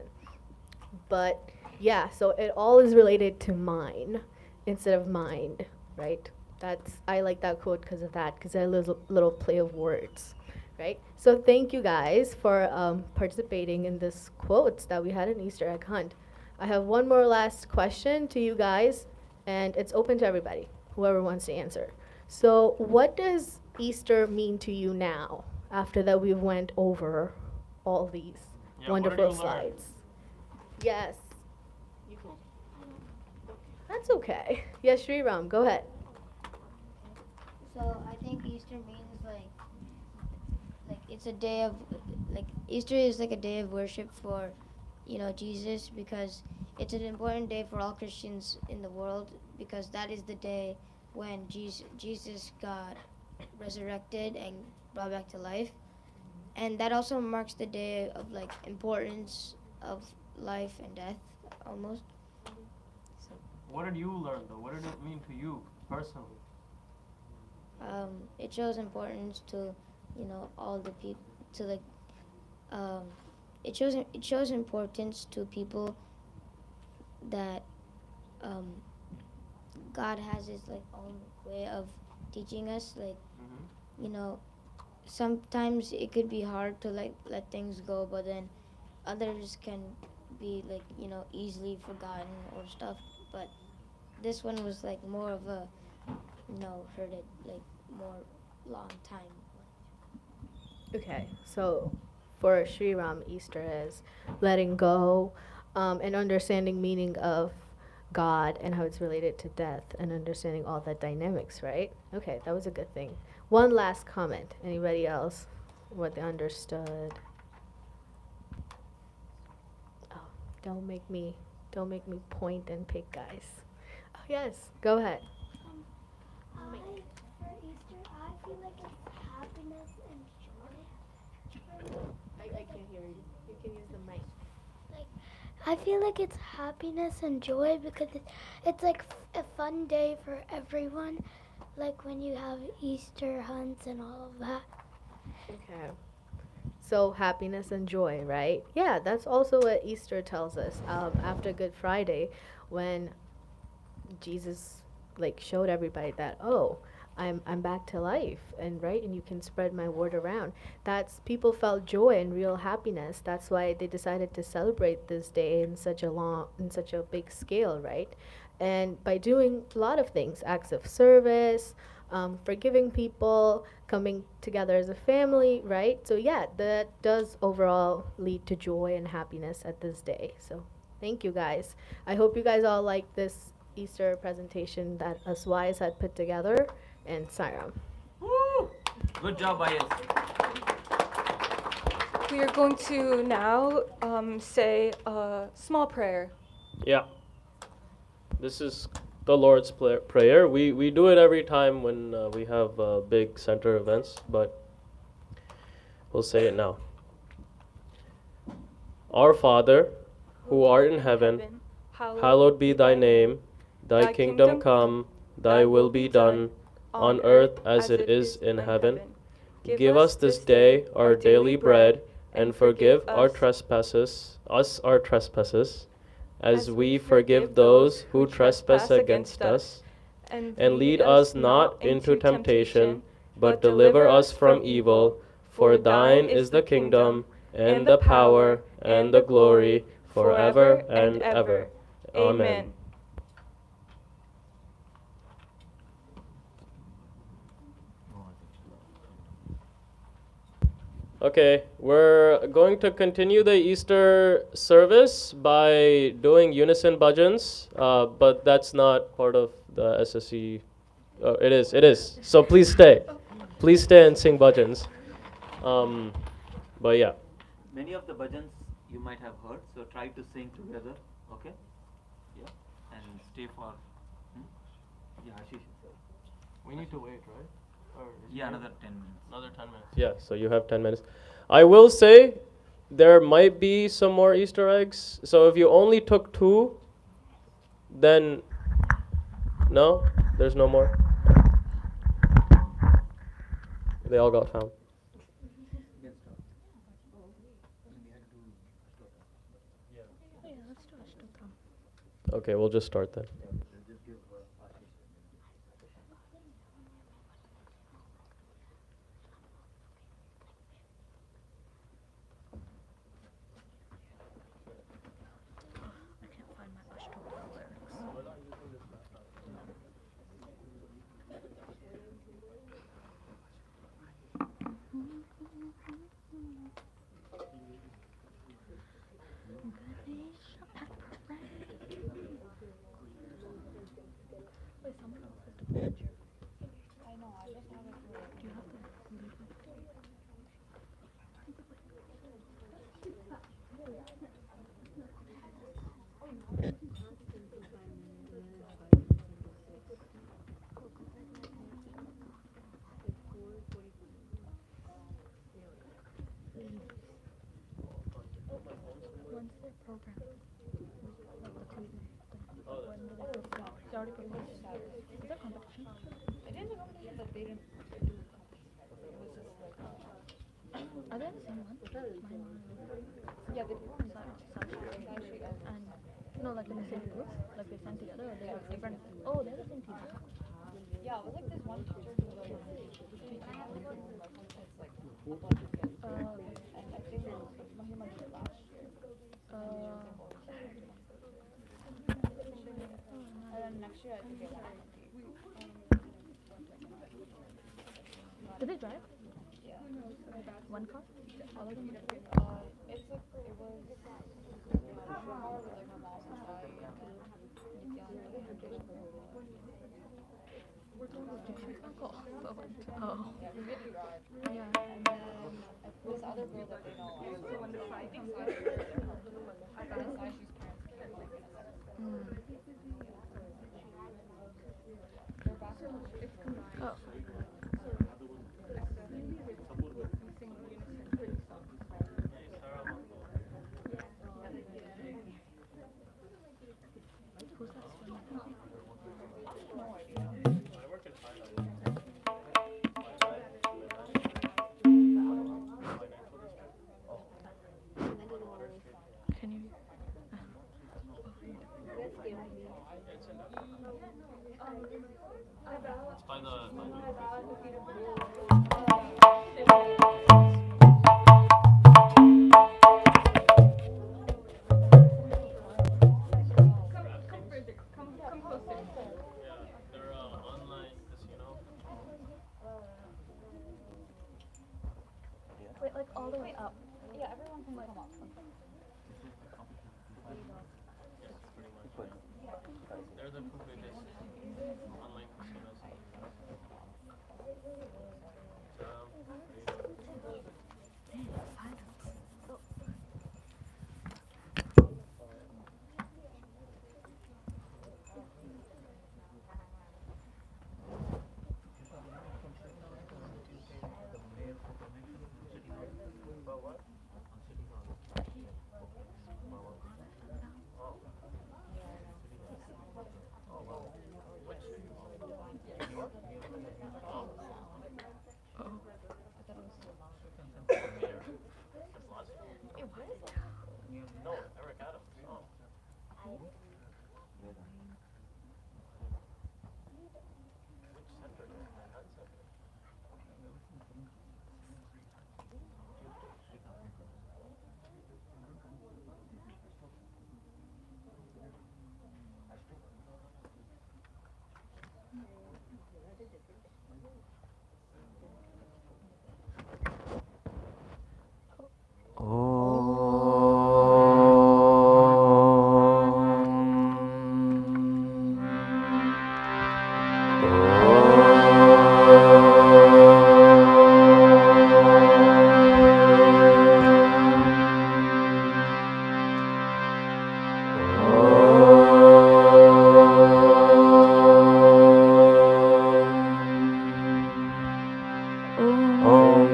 But yeah, so it all is related to mine instead of mind, right? I like that quote because of that, because I little play of words, right? So thank you guys for participating in this quotes that we had an Easter egg hunt. I have one more last question to you guys, and it's open to everybody, whoever wants to answer. So what does Easter mean to you now, after that we went over all these wonderful slides? Yes. You can. That's okay. Yes, Sriram, go ahead. So I think Easter means like it's a day of Easter is like a day of worship for Jesus, because it's an important day for all Christians in the world, because that is the day when Jesus got resurrected and brought back to life, and that also marks the day of importance of life and death almost. So, What did you learn though? What did it mean to you personally? it shows importance to all the people, to it shows importance to people that God has his own way of teaching us. Sometimes it could be hard to let things go, but then others can be easily forgotten or stuff. But this one was more of a heard it more long time. Okay, so for Sriram, Easter is letting go and understanding meaning of God and how it's related to death and understanding all the dynamics, right? Okay, that was a good thing. One last comment. Anybody else? What they understood? Oh, don't make me point and pick, guys. Oh, yes, go ahead. For Easter, I feel like it's happiness and joy. I can't hear you. You can use the mic. I feel like it's happiness and joy because it's a fun day for everyone. Like when you have Easter hunts and all of that. Okay. So happiness and joy, right? Yeah, that's also what Easter tells us. After Good Friday, when Jesus showed everybody that, oh, I'm back to life, and right, and you can spread my word around. That's people felt joy and real happiness. That's why they decided to celebrate this day in such a big scale, right? And by doing a lot of things, acts of service, forgiving people, coming together as a family, right? So yeah, that does overall lead to joy and happiness at this day. So thank you guys. I hope you guys all like this Easter presentation that us wise had put together, and Sairam. Woo! Good job, Ayaz. We are going to now say a small prayer. Yeah. This is the Lord's Prayer. We do it every time when we have big center events, but we'll say it now. Our Father, who art in heaven, hallowed be thy name. Thy kingdom come, thy will be done, on earth as it is in heaven. Give us this day our daily bread, and forgive our trespasses, as we forgive those who trespass against us. And lead us not into temptation, but deliver us from evil. For thine is the kingdom, and the power, and the glory, forever and ever. Amen. Okay, we're going to continue the Easter service by doing unison bhajans, but that's not part of the SSC. It is, it is. So please stay. Please stay and sing bhajans. But yeah. Many of the bhajans you might have heard, so try to sing together, okay? Yeah, and stay for. Yeah, Ashish. We need to wait, right? Yeah, another 10 minutes. Another 10 minutes. Yeah, so you have 10 minutes. I will say there might be some more Easter eggs. So if you only took 2, then no, there's no more. They all got found. Okay, we'll just start then. I know, I just have it. Do you have the When's their program? Like the Tuesday. When do they start? They already proposed. Is there competition? It is a competition, but they didn't do a competition. It was just like Are they the same one? yeah, they performed And no, like in the same group? Like they sent together or they were different? Oh, they're the same team. yeah, it was like this one teacher who was teaching it's like a bunch of kids. And I think Mahima did it last year. And then next year I think they want to compete. Did they drive? Yeah. One car? All of them? It's like, it was my car with like my mom and I and Nitya and Oh. yeah, we did drive. Yeah. And then this other girl that they know, I think Sai, she's parents came like in a second. They're back home. Oh. Wait, like all the way up. Yeah, everyone can come up. They're the two biggest online casinos.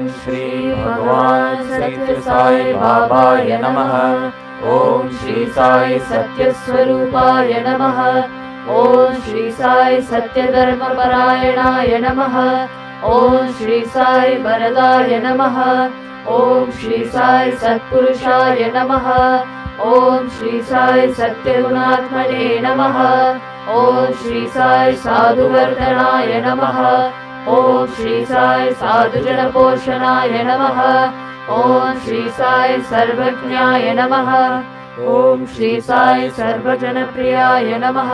Shri भगवान सत्य साई बाबाय नमः। ओम श्री साई सत्य स्वरूपाय नमः। ओम श्री साई सत्य धर्म परायणाय नमः। ओम श्री साई वरदाय नमः। ओम श्री साई सत्पुरुषाय नमः। ओम श्री साई सत्यगुणात्मने नमः। ओम श्री साई साधुवर्धनाय नमः। ओम श्री साई साधुजन पोषणाय नमः। ओम श्री साई सर्वज्ञाय नमः। ओम श्री साई सर्वजनप्रियाय नमः।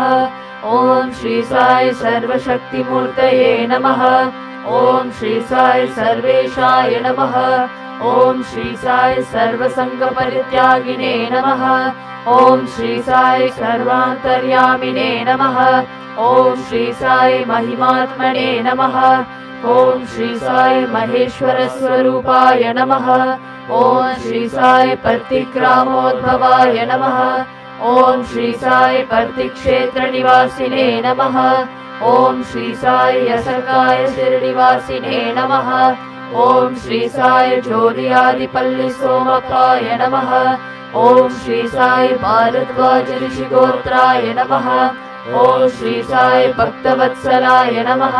ओम श्री साई सर्वशक्तिमूर्तये नमः। ओम श्री साई सर्वेशाय नमः। ओम श्री साई सर्वसंगपरित्यागिने नमः। ओम श्री साई सर्वान्तर्यामिने नमः। ओम श्री साई महिमात्मने नमः। ओम श्री साई महेश्वर स्वरूपाय नमः। ओम श्री साई प्रतिग्रामोद्भवाय नमः। ओम श्री साई प्रतिक्षेत्र निवासिने नमः। ओम श्री साई असकाय शिरडिवासिने नमः। ओम श्री साई जोरियादिपल्ली सोमपाय नमः। ओम श्री साई भारद्वाज ऋषिगोत्राय नमः। ओम श्री साई भक्तवत्सलाय नमः।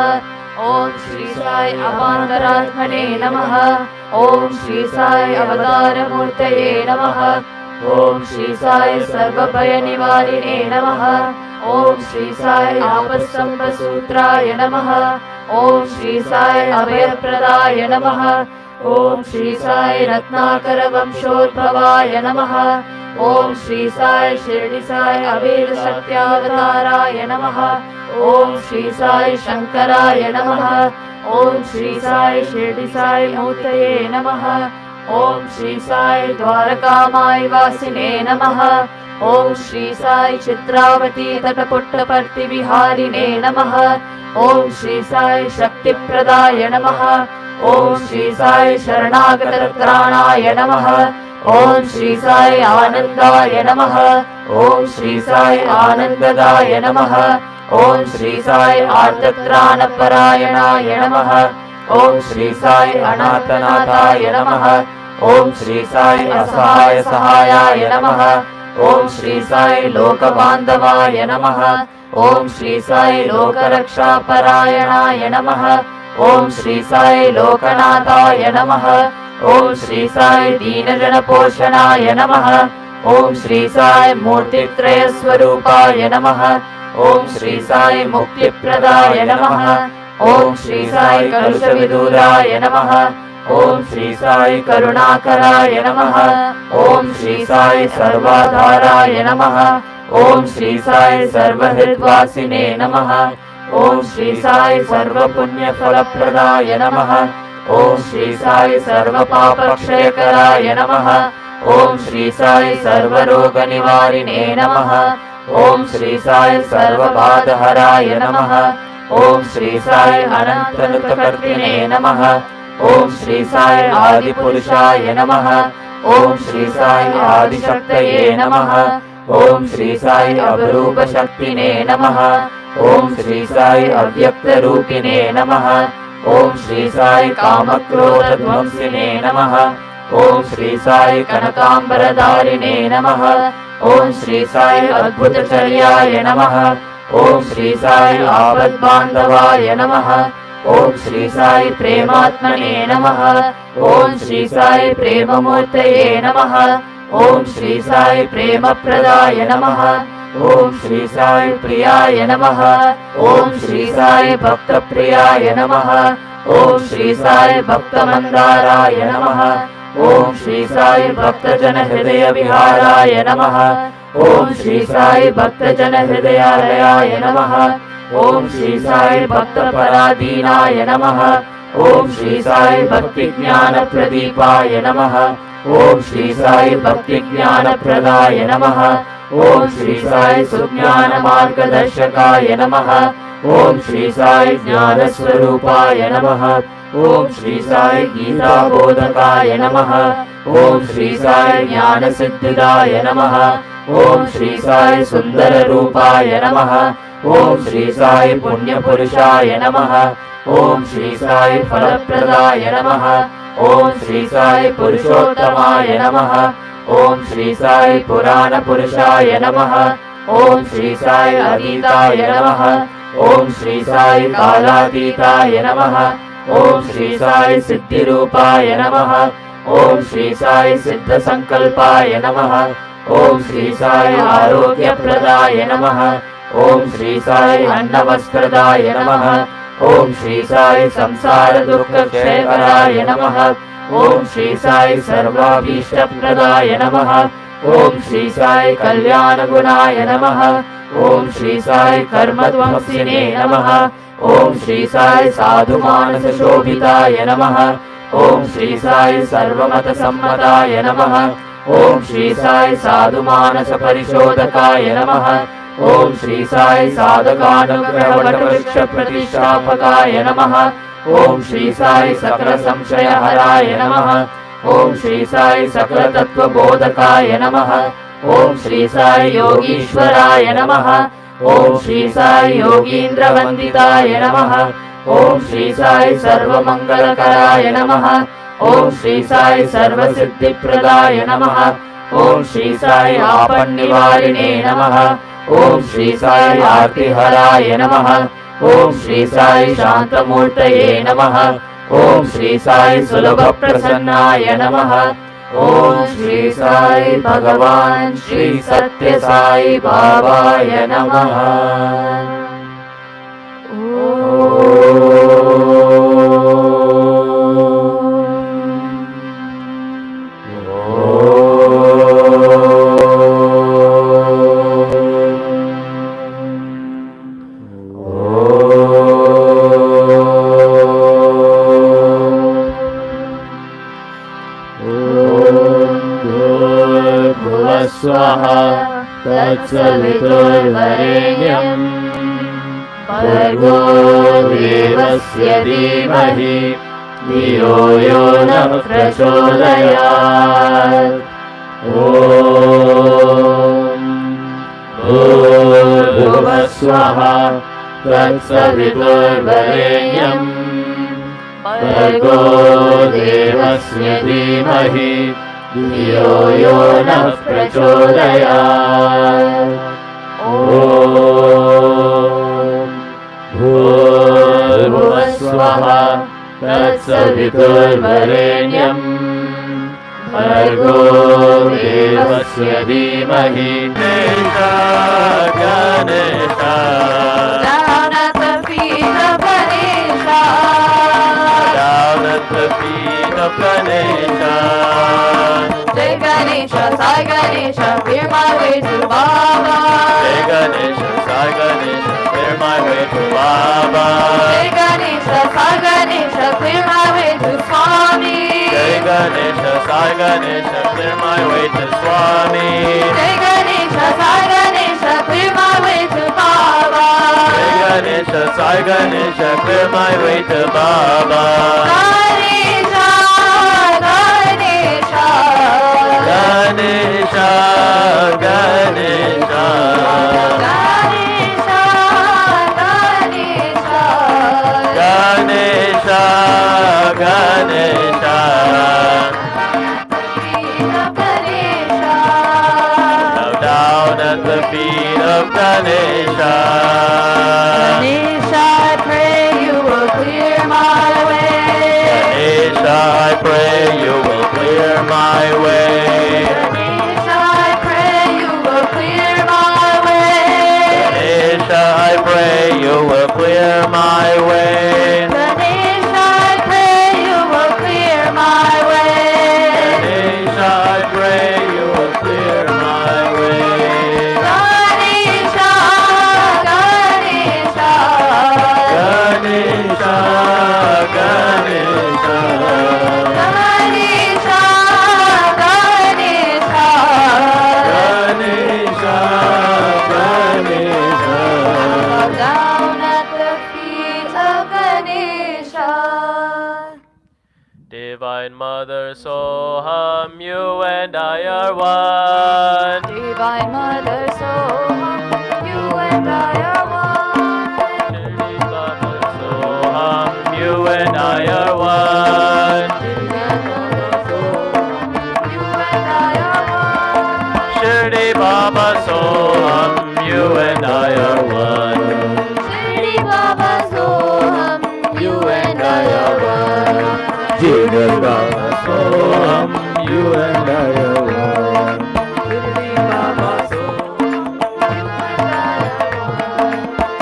ओम श्री साई अपान्तरात्मने नमः। ओम श्री साई अवतारमूर्तये नमः। ओम श्री साई सर्वभयनिवारिणे नमः। ओम श्री साई आपस्सम्भसूत्राय नमः। ओम श्री साई अभयप्रदाय नमः। ओम श्री साई रत्नाकर वंशोद्भवाय नमः। ओम श्री साई शिरडी साई अवेद सत्यावताराय नमः। ओम श्री साई शंकराय नमः। ओम श्री साई शिरडी साई मूर्तये नमः। ओम श्री साई द्वारकामाई वासिने नमः। ओम श्री साई चित्रावती तटपुट्टपर्ति विहारिणे नमः। ओम श्री साई शक्तिप्रदाय नमः। ओम श्री साई शरणागतत्राणाय नमः। ओम श्री साई आनंदाय नमः। ओम श्री साई आनंददाय नमः। ओम श्री साई आर्तत्राणपरायणाय नमः। ओम श्री साई अनाथनाथाय नमः। ओम श्री साई असहाय सहायाय नमः। ओम श्री साई लोकबान्धवाय नमः। ओम श्री साई लोकरक्षापरायणाय नमः। ओम श्री साई लोकनाथाय नमः। ओम श्री साई दीनजनपोषणाय नमः। ओम श्री साई मूर्तित्रय स्वरूपाय नमः। ओम श्री साई मुक्तिप्रदाय नमः। ओम श्री साई कलुषविदूराय नमः। ओम श्री साई करुणाकराय नमः। ओम श्री साई सर्वाधाराय नमः। ओम श्री साई सर्वहृद्वासिने नमः। ओम श्री साई सर्वपुण्यफलप्रदाय नमः। ओम श्री साई सर्वपापक्षयकराय नमः। ओम श्री साई सर्वरोगनिवारिणे नमः। ओम श्री साई सर्वबाधहराय नमः। ओम श्री साई अनन्तनुतकर्तिने नमः। ओम श्री साई आदिपुरुषाय नमः। ओम श्री साई आदिशक्तये नमः। ओम श्री साई अवरूपशक्तिने नमः। ओम श्री साई अव्यक्तरूपिणे नमः। ओम श्री साई कामक्रोधध्वंसिने नमः। ओम श्री साई कनकाम्बरधारिणे नमः। ओम श्री साई अद्भुतचर्याय नमः। ओम श्री साई आपद्बान्धवाय नमः। ओम श्री साई प्रेमात्मने नमः। ओम श्री साई प्रेममूर्तये नमः। ओम श्री साई प्रेमप्रदाय नमः। ओम श्री साई प्रियाय नमः। ओम श्री साई भक्तप्रियाय नमः। ओम श्री साई भक्तमन्दाराय नमः। ओम श्री साई भक्तजन हृदय विहाराय नमः। ओम श्री साई भक्तजन हृदयालयाय नमः। ओम श्री साई भक्तपराधीनाय नमः। ओम श्री साई भक्तिज्ञान प्रदीपाय नमः। ओम श्री साई भक्तिज्ञानप्रदाय नमः। ओम श्री साई सुज्ञान मार्गदर्शकाय नमः। ओम श्री साई ज्ञान स्वरूपाय नमः। ओम श्री साई गीता बोधकाय नमः। ओम श्री साई ज्ञान सिद्धिदाय नमः। ओम श्री साई सुंदर रूपाय नमः। ओम श्री साई पुण्य पुरुषाय नमः। ओम श्री साई फलप्रदाय नमः। ॐ श्री साई पुरुषोत्तमाय नमः। ॐ श्री साई पुराणपुरुषाय नमः। ॐ श्री साई अतीताय नमः। ॐ श्री साई कालातीताय नमः। ॐ श्री साई सिद्धिरूपाय नमः। ॐ श्री साई सिद्धसंकल्पाय नमः। ॐ श्री साई आरोग्यप्रदाय नमः। ॐ श्री साई अन्नवस्त्रदाय नमः। ॐ श्री साई संसार दुःखक्षयकराय नमः। ॐ श्री साई सर्वाभीष्टप्रदाय नमः। ॐ श्री साई कल्याणगुणाय नमः। ॐ श्री साई कर्मध्वंसिने नमः। ॐ श्री साई साधुमानसशोभिताय नमः। ॐ श्री साई सर्वमतसम्मताय नमः। ॐ श्री साई साधुमानसपरिशोधकाय नमः। ॐ श्री साई साधकानुग्रहवटवृक्षप्रतिष्ठापकाय नमः। ॐ श्री साई सकलसंशयहराय नमः। ॐ श्री साई सकलतत्त्वबोधकाय नमः। ॐ श्री साई योगीश्वराय नमः। ॐ श्री साई योगीन्द्रवन्दिताय नमः। ॐ श्री साई सर्वमङ्गलकराय नमः। ॐ श्री साई सर्वसिद्धिप्रदाय नमः। ॐ श्री साई आपन्निवारिणे नमः। ॐ श्री साई आर्तिहराय नमः। ॐ श्री साई शान्तमूर्तये नमः। ॐ श्री साई सुलभप्रसन्नाय नमः। ॐ श्री साई भगवान् श्री सत्य साई बाबाय नमः। स्वाहा तत्सवितुर्वरेण्यं भर्गो देवस्य धीमहि धियो यो नः प्रचोदयात्। ॐ भूर्भुवः स्वः तत्सवितुर्वरेण्यं भर्गो देवस्य धीमहि धियो यो नः प्रचोदयात्। ॐ भूर्भुवः स्वः तत्सवितुर्वरेण्यं भर्गो देवस्य धीमहि Ganesh Down at the feet of Ganesha. down at the feet of Ganesha. Jai Ganesha, Sai Ganesha, clear my way to Baba. Jai Ganesha, Sai Ganesha, clear my way to Baba. Jai Ganesha, Sai Ganesha, clear my way to Swami. Jai Ganesha, Sai Ganesha, clear my way to Swami. Jai Ganesha, Sai Ganesha, clear my way to Baba. Jai Ganesha, Sai Ganesha, clear my way to Baba. Ganesha, Ganesha, Ganesha, Ganesha, Ganesha, Ganesha, Ganesha. Ganesha. Bow down at the feet of Ganesha. Ganesha, I pray you will clear my way. Ganesha, I pray you will clear my way. Ganesha, I pray you will clear my way. Ganesha, I pray you will clear my way. Ganesha, I pray you will clear my way. Ganesha, I pray you will clear my way. Ganesha, Ganesha, Ganesha, Ganesha, Ganesha, Ganesha, Ganesha, Ganesha. down at the feet of Ganesha. Divine Mother Soham, you and I are one. Divine Mother Soham, you and I are one. Mother Soham, you and I are one. Jesus Christ, Soham, you and I are one.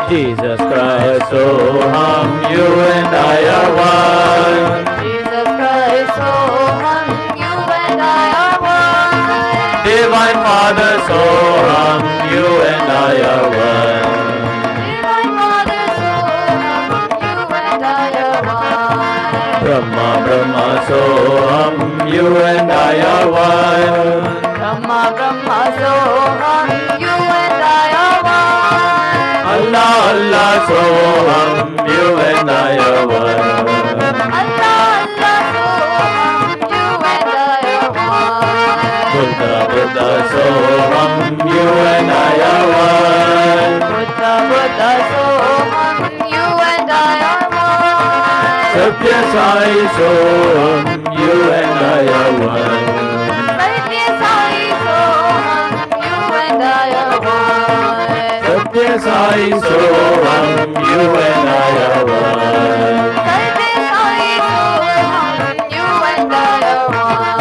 Jesus Christ, Soham, you and I are one. Jesus Christ, Soham, you and I are one. Divine Father, Soham, you and I are one. Divine Father, Soham, you and I are one. Brahma, Brahma, Soham, you and I are one. Brahma, Brahma, Soham, you and I are one. Allah, Allah, Soham, you and I are one. Allah, Allah, Soham, you and I are one. Buddha, Buddha, Soham, you and I are one. Buddha, Buddha, Soham, you and I are one. Satya Sai, Soham, you and I are one. Satya Sai, Soham, you and I are one. Satya Sai, Soham, you and I are one. Satya Sai, Soham, you and I are one.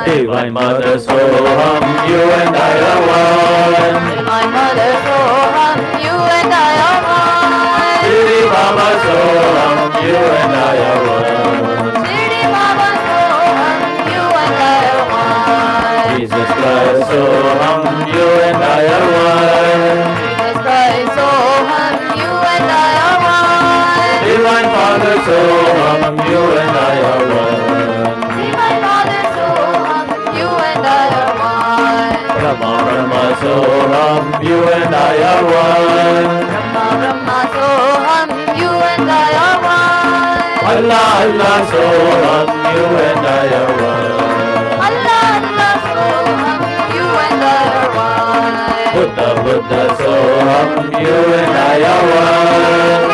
Divine Mother, Soham, you and I are one. Divine Mother, Soham, you and I are one. Shri Baba, Soham, you and I are one. Shri Baba, Soham, you and I are one. Jesus Christ, Soham, you and I are one. Jesus Christ, Soham, you and I are one. Divine Father, Soham, you and I are one. Divine Father, Soham, you and I are one. Brahma, Brahma, Soham, you and I are one. Brahma, Brahma, Soham, you and I are one. Allah, Allah, Soham, you and I are one. Allah, Allah, Soham, you and I are one. Buddha, Buddha, Soham, you and I are one.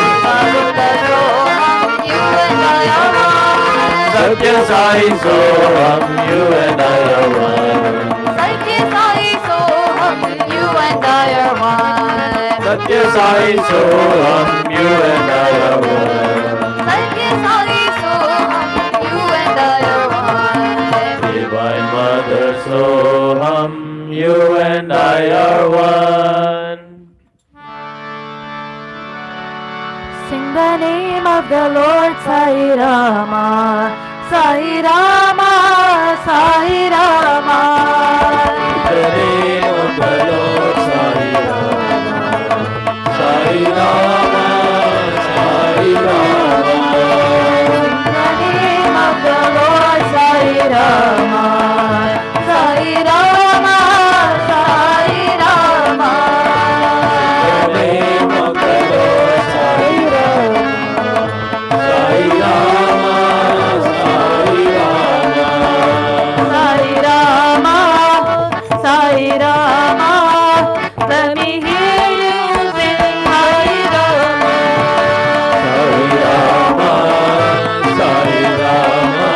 Buddha, Soham, you and I are one. Satya Sai, Soham, you and I are one. Satya Sai, Soham, you and I are one. Satya Sai, Soham, you and I are one. Satya Sai, Soham, you and I are one. Divine Mother, Soham, you and I are one. Sing the name of the Lord, Sai Rama, Sai Rama, Sai Rama. The name of the Lord, Sai Rama, Sai Rama, Sai Rama. The name of the Lord, Sai Rama, Sai Rama, Sai Rama. The name of the Lord, Sai Rama, Sai Rama, Sai Rama. Sai Rama, Sai Rama. Let me hear you sing Sai Rama. Sai Rama, Sai Rama.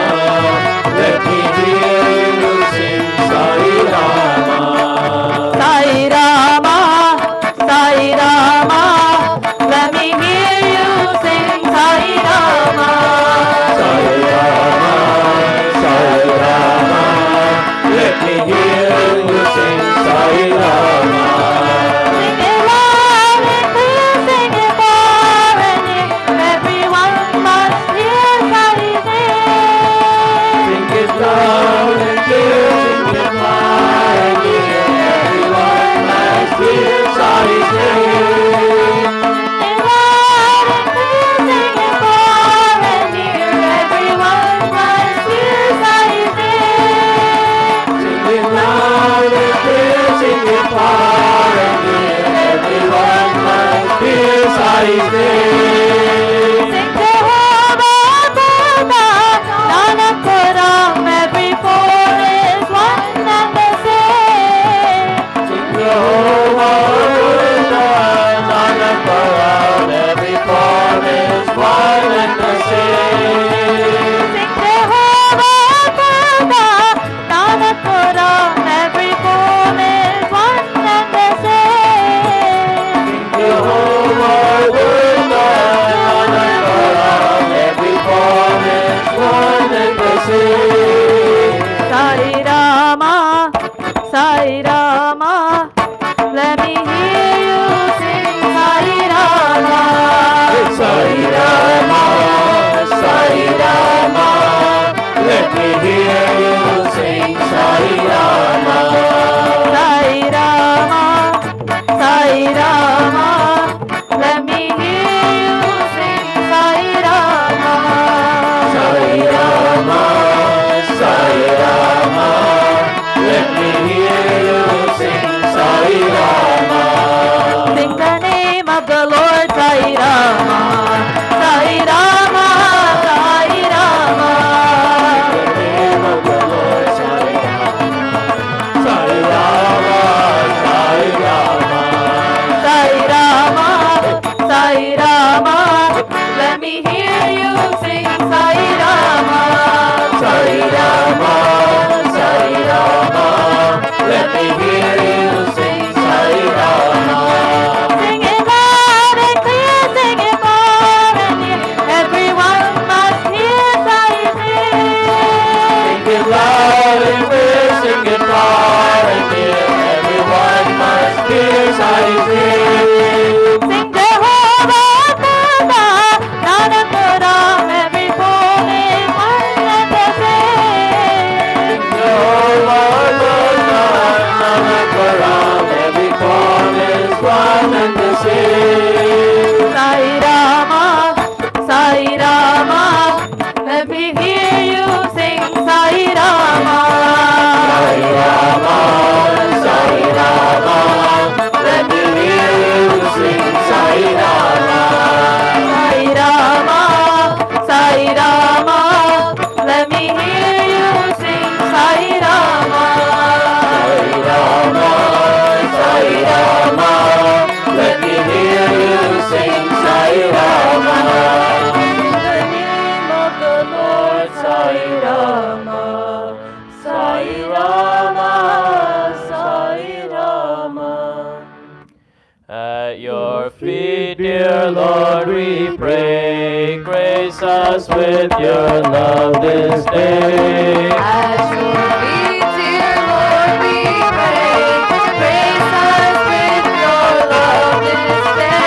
Let me hear you sing Sai Rama. Sai Rama, Sai Rama. Let me hear you sing Sai Rama. Sai Rama, Sai Rama. Let me hear you sing Sai Rama. Sing it loud and clear, sing it far and near. Everyone must hear Sai's name. Sing it loud and clear, sing it far and near. Everyone must hear Sai's name. Sing loud and clear, sing it far and near. Everyone must hear Sai's name. Sing it loud and clear, sing it far and near. Everyone must hear Sai's name. Sing Jehovah, Buddha, Nanak Param, every form me hear you sing Sai Rama. Sai Rama, Sai Rama. Let me hear you sing Sai Rama. Sai Rama, Sai Rama. Let me hear you sing Sai Rama. Sing the name of the Lord Sai Rama. Sai Rama, Sai Rama. Sing the name of the Lord Sai Rama. Sai Rama, Sai Rama. Sai Rama, Sai Rama. Let me hear you sing Sai Rama. Sai Rama, Sai Rama. Let me hear you sing Sai Rama. Sing it loud and clear, sing it far and near. Everyone must hear Sai sing. Sing it loud and clear, sing it far and near. Everyone must hear Sai sing. Sing Jehovah, Buddha, Nanakuram. Every form is one and the same. Sing Jehovah, Buddha, Nanakuram. Every form is one and the same. Sai Rama, Sai Rama. Let me hear you sing Sai Rama. Sai Rama, Sai Rama. Let me hear you sing Sai Rama. Sai Rama, Sai Rama. Let me hear you sing Sai Rama. Sai Rama, Sai Rama. Let me hear you sing Sai Rama. In the name of the Lord Sai Rama. Sai Rama, Sai Rama. At your feet, dear Lord, we pray. Grace us with your love this day. At your feet, dear Lord, we pray. Grace us with your love this day.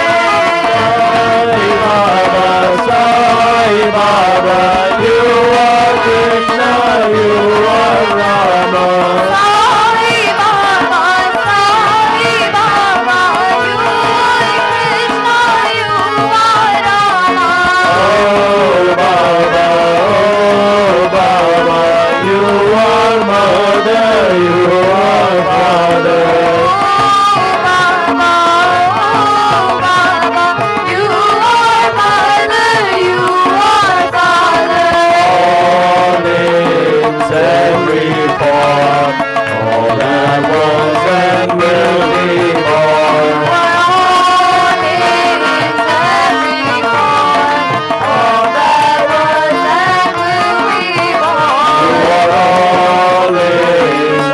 Sai Baba, you are Krishna, you are Rama. Sai Baba, Sai Baba, you are Krishna, you are Rama. Oh Baba, you are mother, you are father. You are mother, you are father. All names every form, all that was and will be born. All names every form, all that was and will be born. You are all names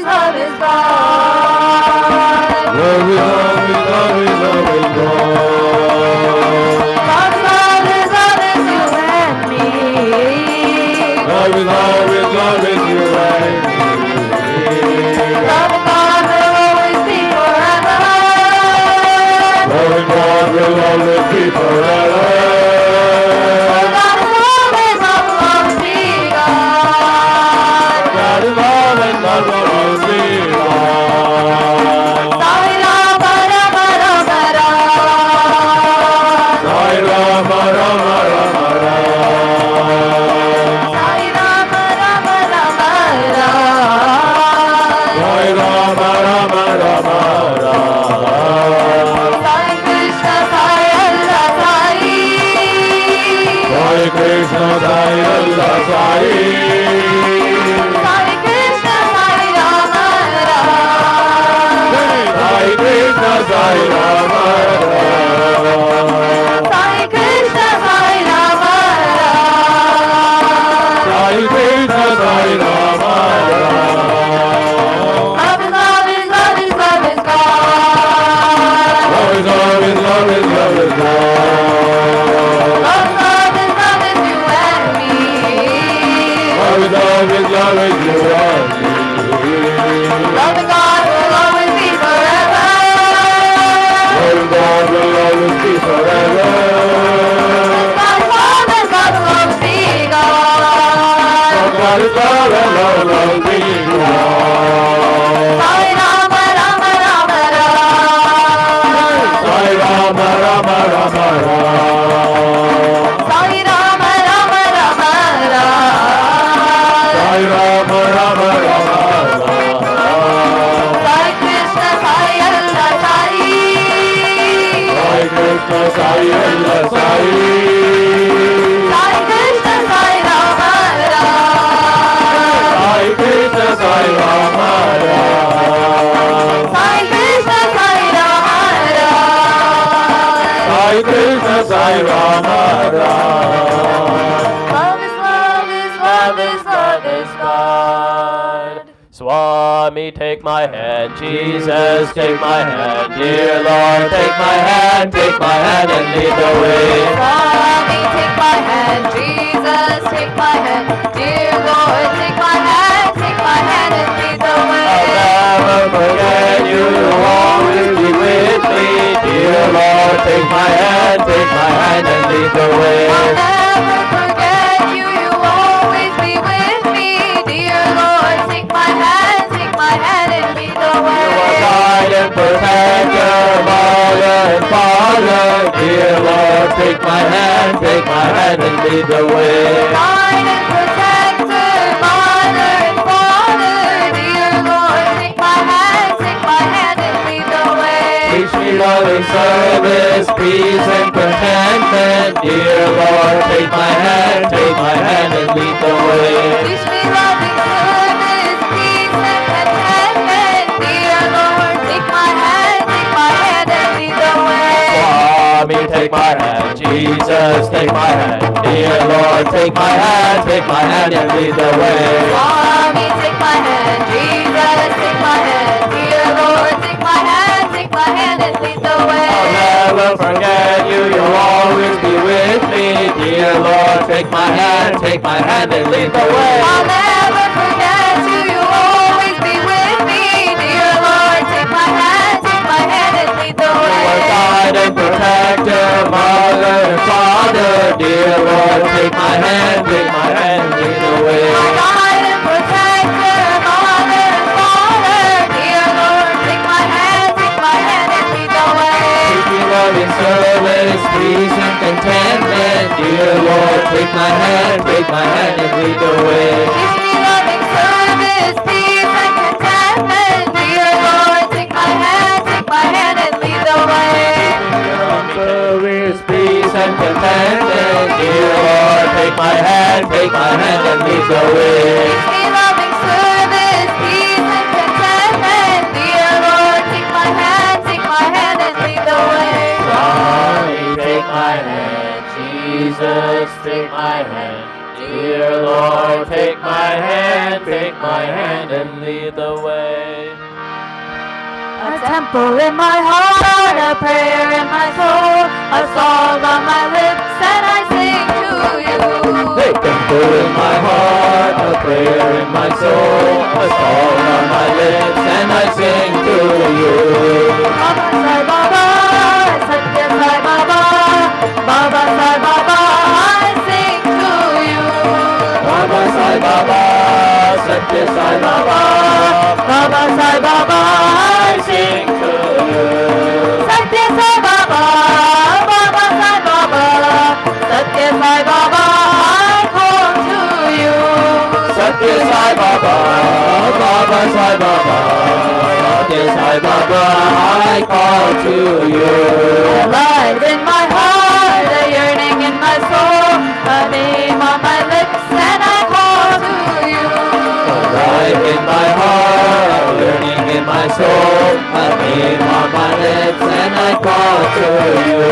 love is God. Love is God. God's love is you and me. Love is you and me. Love of God will always be forever. Love of God will always be forever. God is love and God will always be God. God is love and God will always be God. Sai Rama Rama Rama Rama. Sai Rama Rama Rama Rama. Sai Rama Rama Rama Rama. Sai Rama Rama Rama Rama. Sai Krishna Sai Allah Sai. Sai Krishna Sai Allah Sai. Sai Krishna Sai Rama Rama. Sai Krishna Sai Rama Rama. Sai Krishna Sai Rama Rama. Sai Krishna Sai Rama Rama. Love is love is love is love is God. Love is love is love is love is God. Love is you and me. Love is love is love is you and me. Love of God will always be forever. Love of God will always be forever. God is love and God will always be God. God is love and love will always be God. Sai Rama Rama Rama Rama. Sai Rama Rama Rama Rama. Sai Rama Rama Rama Rama. Sai Rama Rama Rama Rama. Sai Krishna Sai Allah Sai. Sai Krishna Sai Allah Sai. Sai Krishna Sai Rama Rama. Sai Krishna Sai Rama Rama. Sai Krishna Sai Rama Rama. Sai Krishna Sai Rama Rama. Love is love is love is love is God. Swami, take my hand. Jesus, take my hand. Dear Lord, take my hand and lead the way. Swami, take my hand. Jesus, take my hand. Dear Lord, take my hand and lead the way. I'll never forget you, you'll always be with me. Dear Lord, take my hand and lead the way. I'll never forget you, you'll always be with me. Dear Lord, take my hand and lead the way. You are guide and protector, mother and father. Dear Lord, take my hand and lead the way. Guide and protector, mother and father. Dear Lord, take my hand and lead the way. Teach me loving service, peace and contentment. Dear Lord, take my hand and lead the way. Teach me loving service, peace and contentment. Dear Lord, take my hand and lead the way. Swami, take my hand. Jesus, take my hand. Dear Lord, take my hand and lead the way. Swami, take my hand. Jesus, take my hand. Dear Lord, take my hand and lead the way. I'll never forget you, you'll always be with me. Dear Lord, take my hand and lead the way. I'll never forget you, you'll always be with me. Dear Lord, take my hand and lead the way. You are guide and protector, mother and father. Dear Lord, take my hand and lead the way. My guide and protector, mother and father. Dear Lord, take my hand and lead the way. Teach me loving service, peace and contentment. Dear Lord, take my hand and lead the way. Teach me loving service, peace and contentment. Dear Lord, take my hand and lead the way. Service, peace and contentment. Dear Lord, take my hand and lead the way. Teach me loving service, peace and contentment. Dear Lord, take my hand and lead the way. Swami, take my hand. Jesus, take my hand. Dear Lord, take my hand and lead the way. temple in my heart, a prayer in my soul, a song on my lips, and I sing to you. A temple in my heart, a prayer in my soul, a song on my lips, and I sing to you. Baba Sai Baba, Satya Sai Baba, Baba Sai Baba, I sing to you. Baba Sai Baba, Satya Sai Baba, Baba Sai Baba, I sing to you. Satya Sai Baba, Baba Sai Baba, Satya Sai Baba, I call to you. Satya Sai Baba, Baba Sai Baba, Satya Sai Baba, I call to you. Alive in my heart, a yearning in my soul, a name on my lips, and I call to you. Alive in my heart, yearning in my soul, a name on my lips, and I call to you.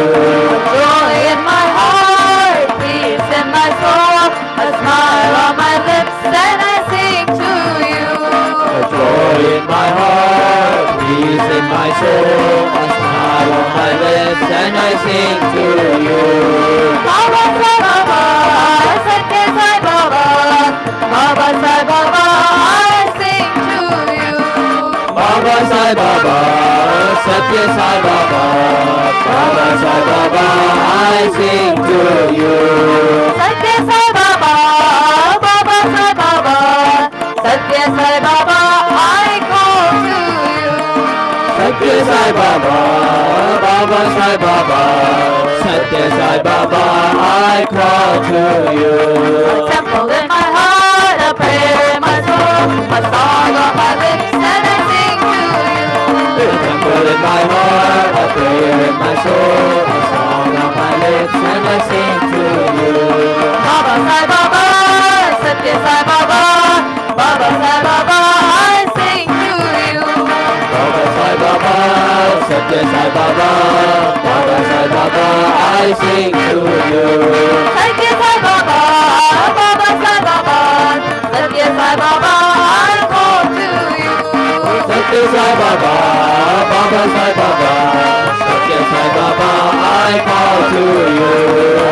Joy in my heart, peace in my soul, a smile on my lips, and I sing to you. A joy in my heart, peace in my soul, a smile on my lips, and I sing to you. Baba Sai Baba, Satya Sai Baba, Baba Sai Baba, I sing to you. Baba Sai Baba, Satya Sai Baba, Baba Sai Baba, I sing to you. Satya Sai Baba, Baba Sai Baba, Satya Sai Baba, I call to you. Satya Sai Baba, Baba Sai Baba, Satya Sai Baba, I call to you. A temple in my heart, a prayer in my soul, a song on my lips, and I sing to you. A temple in my heart, a prayer in my soul, a song on my lips, and I sing to you. Baba Sai Baba, Satya Sai Baba, Baba Sai Baba, I sing to you. Baba Sai Baba, Satya Sai Baba, Baba Sai Baba, I sing to you. Satya Sai Baba, Baba Sai Baba, Satya Sai Baba, I call to you. Satya Sai Baba, Baba Sai Baba, Satya Sai Baba, I call to you.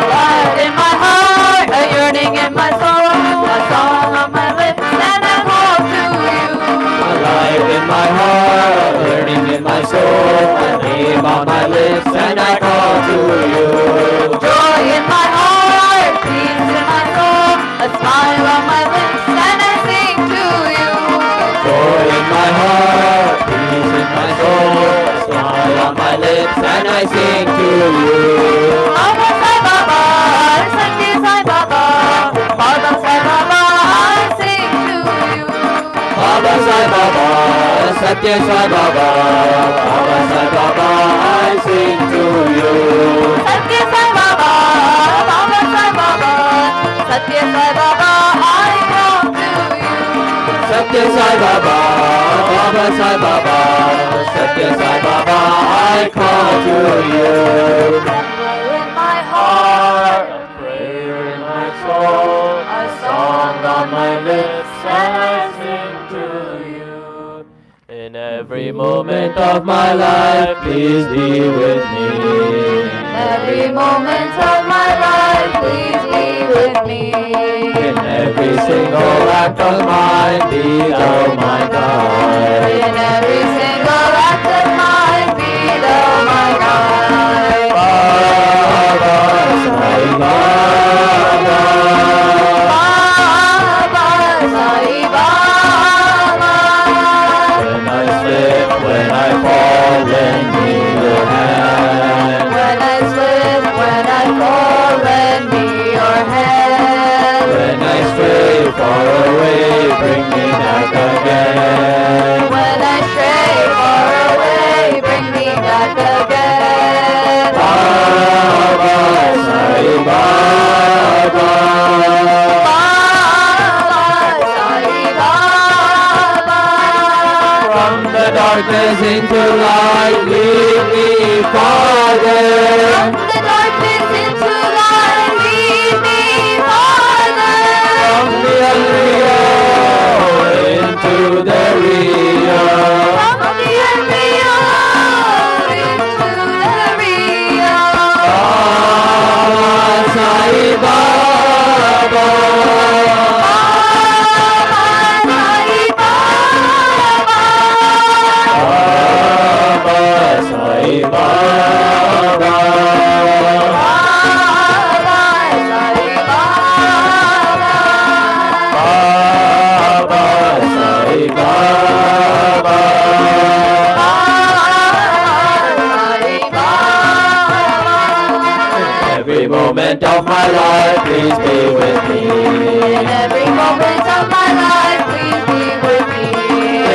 Alive in my heart, a yearning in my soul, a song on my lips, and I call to you. Alive in my heart, yearning in my soul, a name on my lips, and I call to you. Joy in my heart, peace in my soul, a smile on my lips, and I sing to you. Joy in my heart, peace in my soul, a smile on my lips, and I sing to you. Baba Sai Baba, Satya Sai Baba, Baba Sai Baba, I sing to you. Baba Sai Baba, Satya Sai Baba, Baba Sai Baba, I sing to you. Satya Sai Baba, Baba Sai Baba, Satya Sai Baba, I call to you. Satya Sai Baba, Baba Sai Baba, Satya Sai Baba, I call to you. Temple in my heart, A prayer in my soul, a song on my lips, and I sing to you. In every moment of my life, please be with me. every moment of my life, please be with me. In every single act of mine, be thou my guide. In every single act of mine, be thou my guide. Baba Sai Baba, Baba Sai Baba. when I slip, when I fall, lend me your hand. When I slip, when I fall, lend me your hand. When I stray far away, bring me back again. When I stray far away, bring me back again. Baba Sai Baba, Baba Sai Baba. from the darkness into light, lead me, Father. From the darkness into light, lead me, Father. From the unreal into the real. From the unreal my life, please be with me. In every moment of my life, please be with me.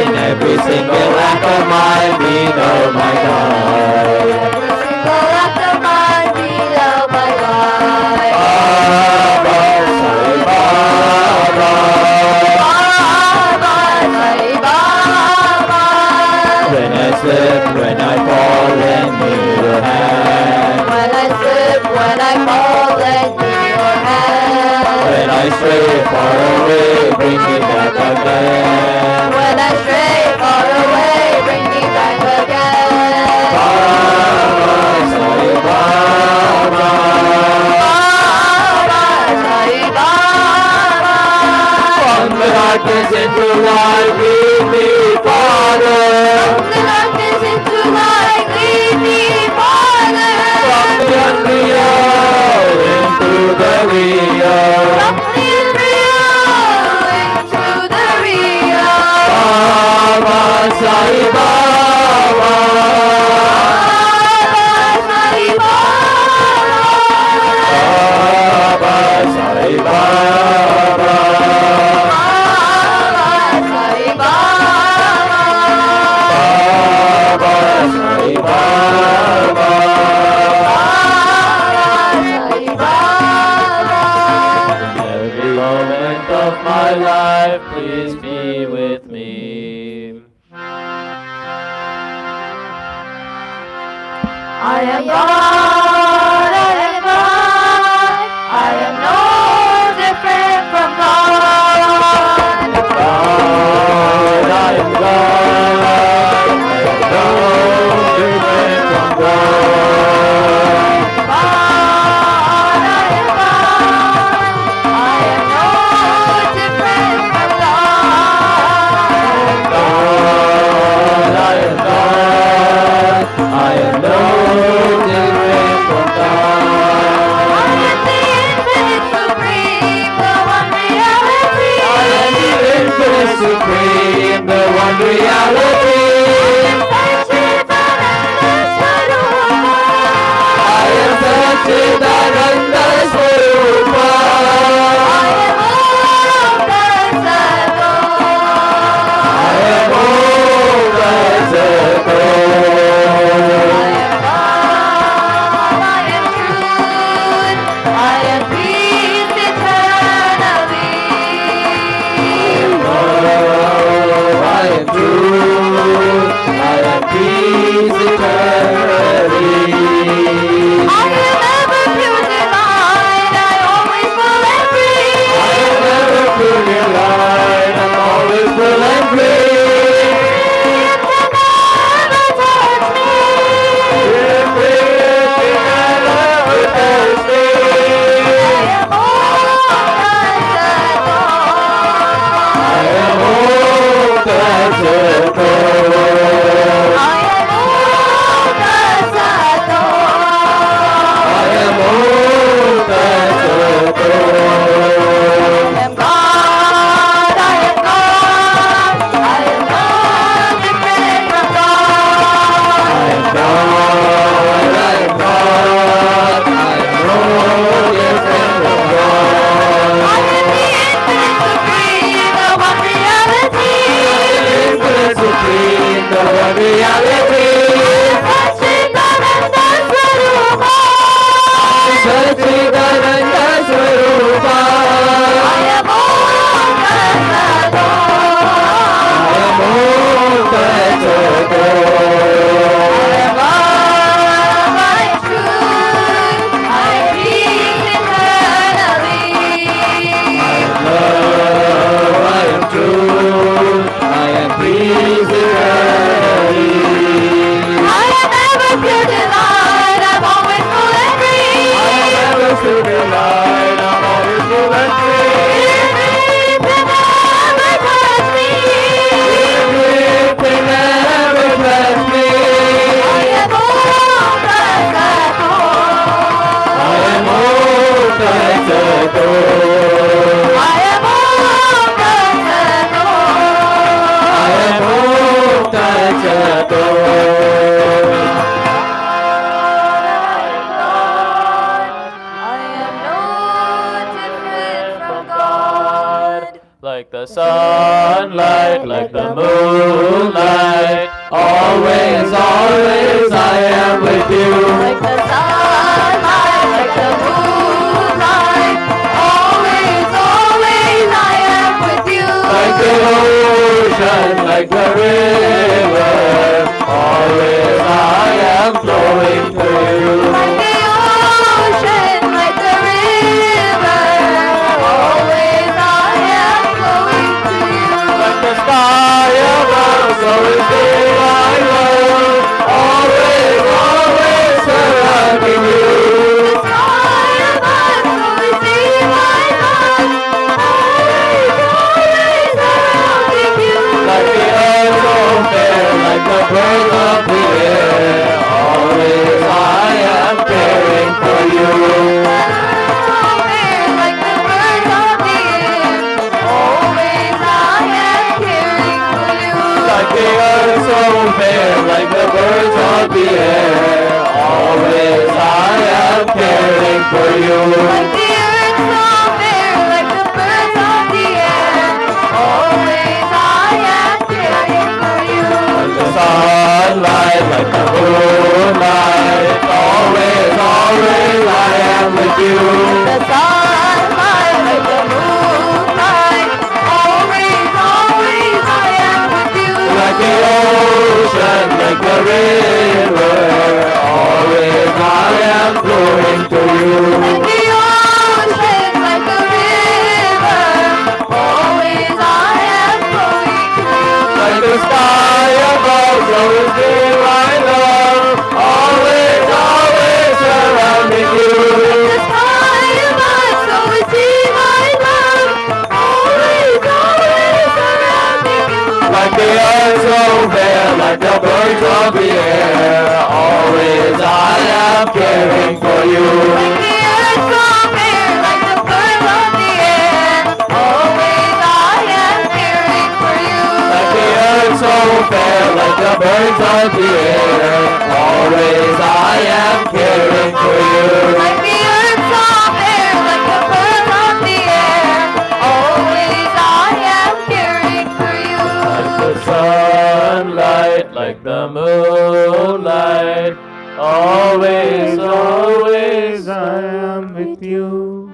In every single act of mine, be thou my guide. Every single act of mine, be thou my guide. Baba, Sai Baba. Baba, Sai Baba. When I slip, when I fall, lend me your hand. When I slip, when I fall, lend me your hand. When I stray far away, bring me back again. When I stray far away, bring me back again. Baba, Sai Baba. Baba, Sai Baba. From the darkness into light, lead me, Father. From the darkness into light, lead me, Father. From the unreal into the real. From the unreal into the real. Baba, Sai Baba. Baba, Sai Baba. Baba, Sai Baba. Baba, Sai Baba. Baba, Sai Baba. Every moment of my life, please be with me. I am God, I am God, I am no different from God. God, I am God, I am no different from God. God, I am God, I am no different from God. God, I am God, I am no different like the sunlight, like the moonlight. Always, always I am with you. Like the sunlight, like the moonlight. Always, always I am with you. Like the ocean, like the river. Always I am flowing to you. Like the ocean, like the river. Always I am flowing to you. Like the sky above, so is my love. Always, always surrounding you. The sky above, so is my love. Always, always surrounding you. Like the earth so fair, like the birds of the air. Always I am caring for you. Like the birds of the air. Always I am caring for you. Like the earth so fair, like the birds of the air. Always I am caring for you. Like the earth so fair, like the birds of the air. Always I am caring for you. Like the sunlight, like the moonlight. Always, always I am with you. The sunlight, like the moonlight. Always, always I am with you. Like the ocean, like the river. Always I am flowing to you. Like the ocean, like the river. Always I am flowing to you. Like the sky above, so is my love. Always, always surrounding you. Like the sky above, so is my love. Always, always surrounding you. Like the earth so fair, like the birds of the air. Always I am caring for you. Like the earth so fair, like the birds of the air. Always I am caring for you. Like the earth so fair, like the birds of the air. Always I am caring for you. Like the earth so fair, like the birds of the air. Always I am caring for you. Like the sunlight, like the moonlight. Always, always I am with you.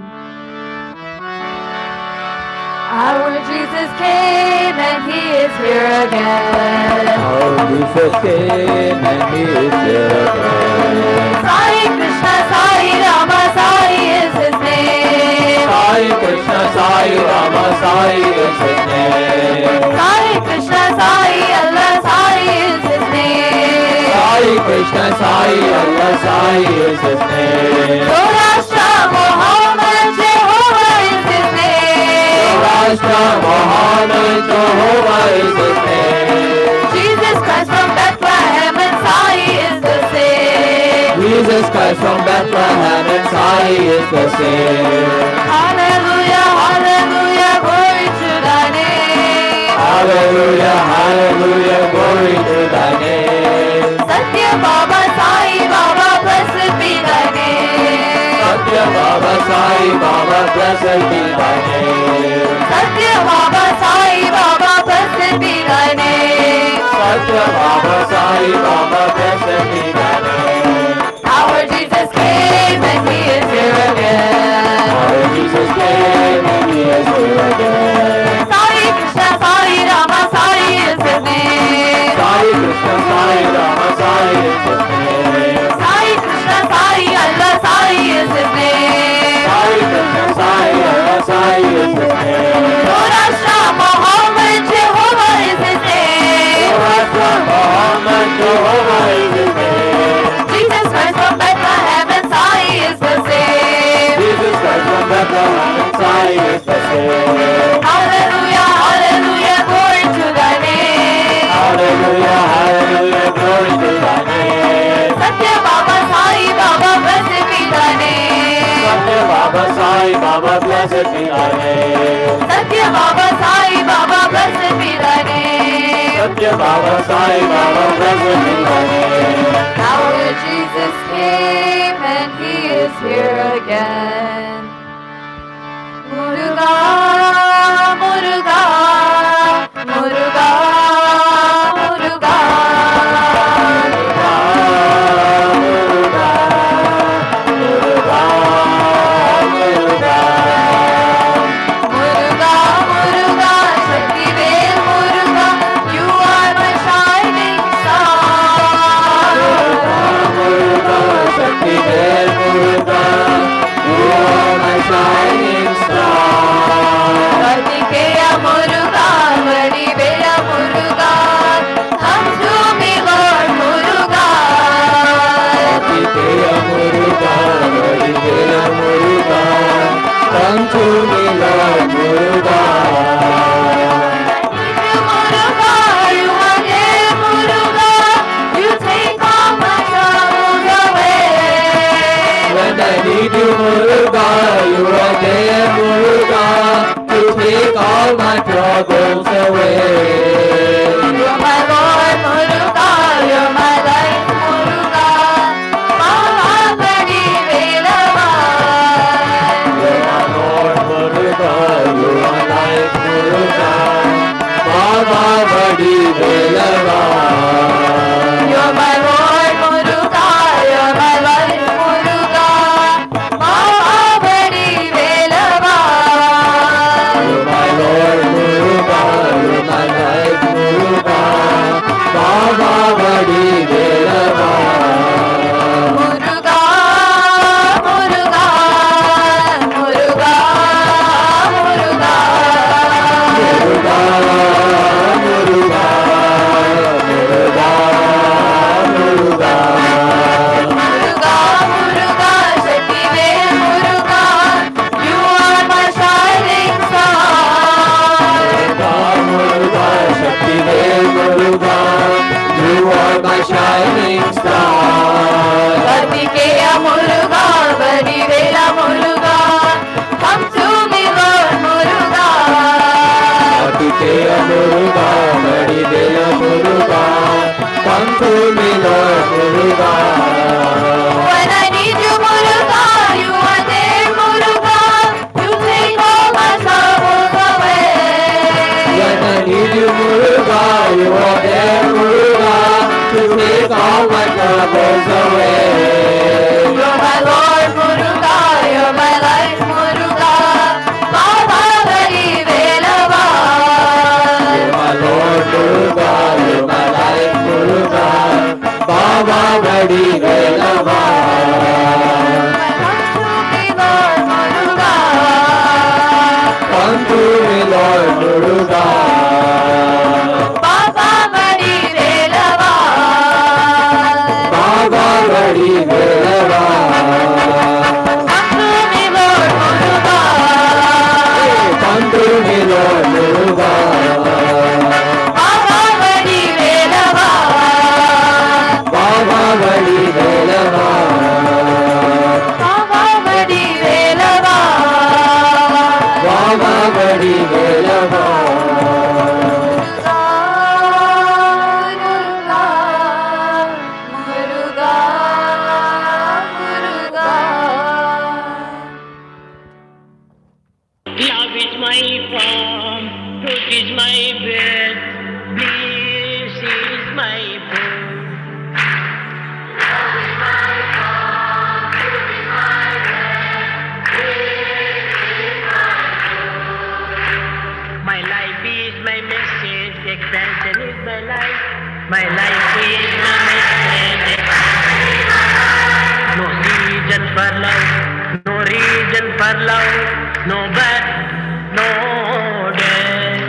Our Jesus came and he is here again. Our Jesus came and he is here again. Sai Krishna Sai Rama Sai is his name. Sai Krishna Sai Rama Sai is his name. Sai Krishna Sai Allah Sai is his name. Sai Krishna Sai Allah Sai is his name. Dorashtra Muhammad Jehovah is his name. Rashtra Muhammad Jehovah is his name. Jesus Christ from Bethlehem and Sai is the same. Jesus Christ from Bethlehem and Sai is the same. Hallelujah, hallelujah, glory to thy name. Hallelujah, hallelujah, glory to thy name. Satya Baba Sai Baba, blessed be thy name. Satya Baba Sai Baba, blessed be thy name. Satya Baba Sai Baba, blessed be thy name. Satya Baba Sai Baba, blessed be thy name. Our Jesus came and he is here again. Our Jesus came and he is here again. Sai Krishna Sai Rama Sai is his name. Sai Krishna Sai Rama Sai is his name. Sai Krishna Sai Allah Sai is his name. Sai Krishna Sai Allah Sai is his name. Dorashtra Muhammad Jehovah is his name. Dorashtra Muhammad Jehovah is his name. Jesus Christ from Bethlehem and Sai is the same. Jesus Christ from Bethlehem and Sai is the same. Hallelujah, hallelujah, glory to thy name. Hallelujah, hallelujah, glory to thy name. Satya Baba Sai Baba, blessed be thy name. Satya Baba Sai Baba, blessed be thy name. Satya Baba Sai Baba, blessed be thy name. Satya Baba Sai Baba, blessed be thy name. Our Jesus came and he is here again. Muruga, Muruga, troubles away. You're my Lord, Muruga, you're my life, Muruga. Mahabadi Velava. You're my Lord, Muruga, you're my life, Muruga. Mahabadi Velava. You're my Lord, Muruga, you're my life, Muruga. Mahabadi Velava. You're my Lord, Muruga, you're my life, Muruga. Mahabadi Velava. Muruga, Muruga, Muruga, Muruga. Muruga, Muruga, Muruga, Muruga. Muruga, Muruga, Shaktivel Muruga, you are my shining star. Muruga, Shaktivel Muruga, you are my shining star. Kartikeya Muruga, Vadivela Muruga, come to me Lord Muruga. Kartikeya Muruga, Vadivela Muruga, come to me Lord Muruga. When I need you Muruga, you are there Muruga, you take all my troubles away. When I need you Muruga, you are there Muruga, to take all my troubles away. You're my Lord Muruga, you're my life Muruga. Mahabadi Velava. You're my Lord Muruga, you're my life Muruga. Mahabadi Velava. Come to me Lord Muruga. Mahabadi Velava. Mahabadi Velava. Come to me Lord Muruga. Come to me Lord Muruga. Mahabadi Velava. Mahabadi Velava. Mahabadi Velava. Mahabadi Velava. Muruga, Muruga, Muruga. Love is my form, truth is my breath, bliss is my food. Love is my form, truth is my breath, bliss is my food. My life is my message, expansion is my life. My life is my message, expansion is my life. No reason for love, no reason for love, no birth, no death.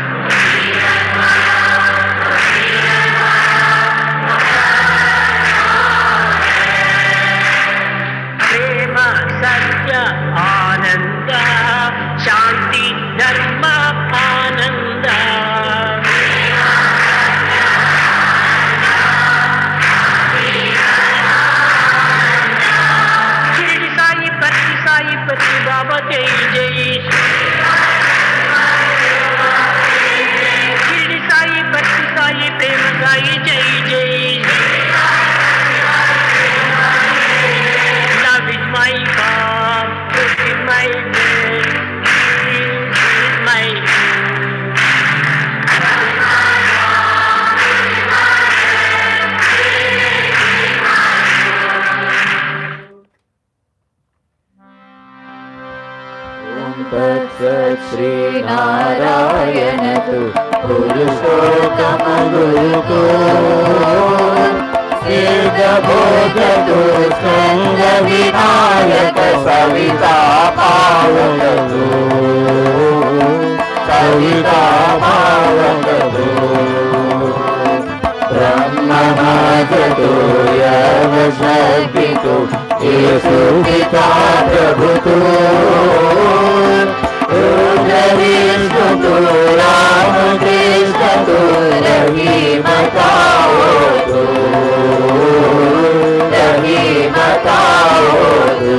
No reason for love, no reason for love, no birth, no death. Prema, Satya, Ananda, Shanti, Dharma, Ananda. Shirdi Sai Pati Baba Jai Jai. Shirdi Sai Pati Sai Prema Sai Jai Jai. Love is my form, truth is my name, peace is my तत्सत् श्री नारायण तु पुरुषोत्तम गुरुको सिद्ध बोध तु स्कंद विनायक सविता पावक तु सविता पावक तु ब्रह्मनाथ तु यव शक्ति तु येषु पिता प्रभु तु विष्णु तु राम कृष्ण तु रहीम ताओ तु रहीम ताओ तु